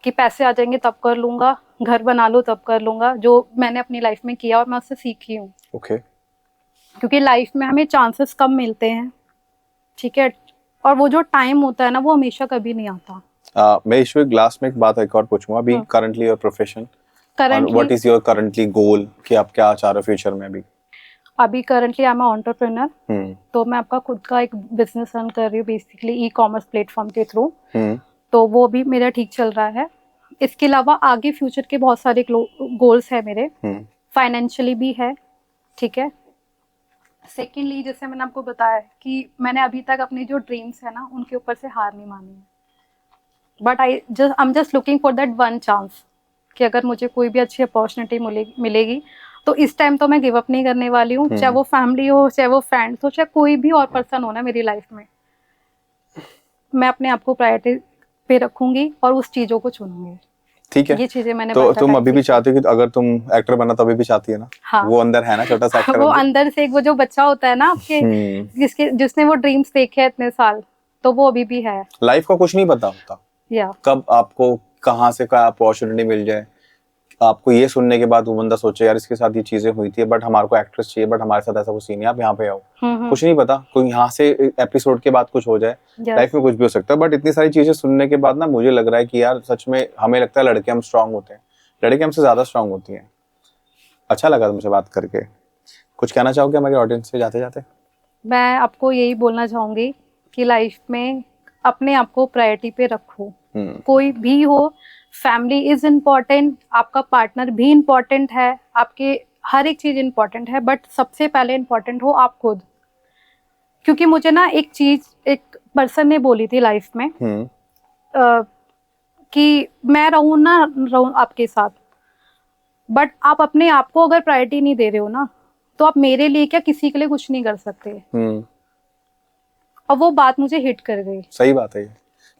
कि पैसे आ जाएंगे तब कर लूंगा, घर बना लो तब कर लूंगा। जो मैंने अपनी लाइफ में किया और मैं उससे सीखी हूँ। ओके। क्योंकि लाइफ में हमें चांसेस कम मिलते हैं, ठीक है, और वो जो टाइम होता है ना, वो हमेशा कभी नहीं आता। मैं ईशू लास्ट में एक बात एक और पूछूंगा। अभी currently your profession, what is your currently goal, कि आप क्या चाह रहे हो फ्यूचर में? अभी करंटली आई एम एंटरप्रेन्योर। तो मैं आपका खुद का एक बिजनेस रन कर रही हूँ बेसिकली ई कॉमर्स प्लेटफॉर्म के थ्रू। तो वो भी मेरा ठीक चल रहा है। इसके अलावा आगे फ्यूचर के बहुत सारे गोल्स है मेरे, फाइनेंशियली भी है, ठीक है। सेकेंडली, जैसे मैंने आपको बताया कि मैंने अभी तक अपने जो ड्रीम्स है ना, उनके ऊपर से हार नहीं मानी है, but I am just looking for that one chance कि अगर मुझे कोई भी अच्छी अपॉर्चुनिटी मिलेगी तो इस टाइम तो मैं गिव अप नहीं करने वाली हूँ। चाहे वो फैमिली हो, चाहे वो फ्रेंड्स हो, चाहे कोई भी और पर्सन हो ना मेरी लाइफ में, मैं अपने आप को प्रायोरिटी पे रखूंगी और उस चीजों को चुनूंगी। ठीक है। ये चीजें मैंने तो तुम अभी भी चाहती हो कि अगर तुम एक्टर बनना तो अभी भी चाहती है ना? हाँ। वो अंदर है ना छोटा सा एक्टर? वो अंदर से एक वो जो बच्चा होता है ना आपके, जिसने वो ड्रीम्स देखे हैं इतने साल, तो वो अभी भी है। लाइफ का कुछ नहीं पता होता, कब आपको कहाँ से क्या अपॉर्चुनिटी मिल जाए। आपको ये सुनने के बाद वो बंदा सोचे यार इसके साथ ये चीजें हुई थी, बट हमारे को एक्ट्रेस चाहिए, बट हमारे साथ ऐसा कुछ नहीं है, आप यहाँ पे आओ। कुछ नहीं पता, कोई यहाँ से एपिसोड के बाद कुछ हो जाए। लाइफ में कुछ भी हो सकता है। बट इतनी सारी चीजें सुनने के बाद ना मुझे लग रहा है कि यार सच में हमें लगता है लड़के हम स्ट्रांग होते हैं, लड़के हमसे ज्यादा स्ट्रांग होती हैं। अच्छा लगा तुमसे बात करके। कुछ कहना चाहोगे हमारे ऑडियंस से जाते जाते? मैं आपको यही बोलना चाहूंगी कि लाइफ में अपने आप को प्रायोरिटी पे रखो। कोई भी हो, फैमिली इज इम्पोर्टेंट, आपका पार्टनर भी इम्पोर्टेंट है, आपके हर एक चीज इम्पोर्टेंट है, बट सबसे पहले इम्पोर्टेंट हो आप खुद। क्योंकि मुझे ना एक चीज एक पर्सन ने बोली थी लाइफ में कि मैं रहूं आपके साथ, बट आप अपने आप को अगर प्रायोरिटी नहीं दे रहे हो ना, तो आप मेरे लिए क्या किसी के लिए कुछ नहीं कर सकते। और वो बात मुझे हिट कर गई। सही बात है ये।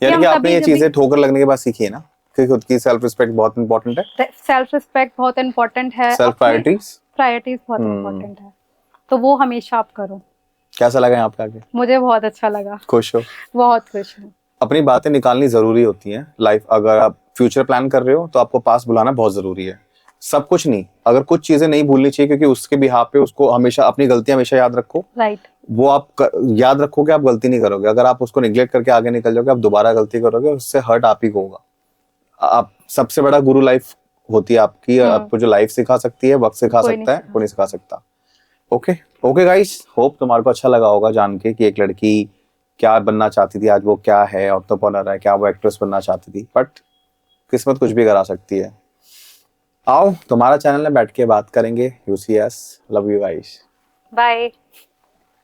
यानी कि आपने ये चीजें ठोकर लगने के बाद सीखी है ना कि खुद की सेल्फ रिस्पेक्ट बहुत इंपॉर्टेंट है। सेल्फ रिस्पेक्ट बहुत इंपॉर्टेंट है, सेल्फ प्रायोरिटीज बहुत इंपॉर्टेंट है, तो वो हमेशा आप करो। कैसा लगा यहाँ पे आके? मुझे बहुत अच्छा लगा। खुश हो? बहुत खुश हूँ। अपनी बातें निकालनी जरूरी होती हैं लाइफ। अगर आप फ्यूचर प्लान कर रहे हो तो आपको पास बुलाना बहुत जरूरी है। सब कुछ नहीं, अगर कुछ चीजें नहीं भूलनी चाहिए, क्योंकि उसके बिहाफ पे उसको हमेशा अपनी गलतियां हमेशा याद रखो। राइट। वो आप याद रखोगे, आप गलती नहीं करोगे। अगर आप उसको निग्लेक्ट करके आगे निकल जाओगे, आप दोबारा गलती करोगे, उससे हर्ट आप ही को होगा। आप सबसे बड़ा गुरु लाइफ होती है आपकी। आपको जो लाइफ सिखा सकती है, वक्त सिखा सकता है, कोई नहीं सिखा सकता। ओके गाइस, होप तुम्हारे को अच्छा लगा होगा जान के कि एक लड़की क्या बनना चाहती थी, आज वो क्या है, एंटरप्रेन्योर है, क्या वो एक्ट्रेस बनना चाहती थी। बट किस्मत कुछ भी करा सकती है। आओ तुम्हारा चैनल में बैठ के बात करेंगे। यूसीएस, लव यू गाइस, बाय।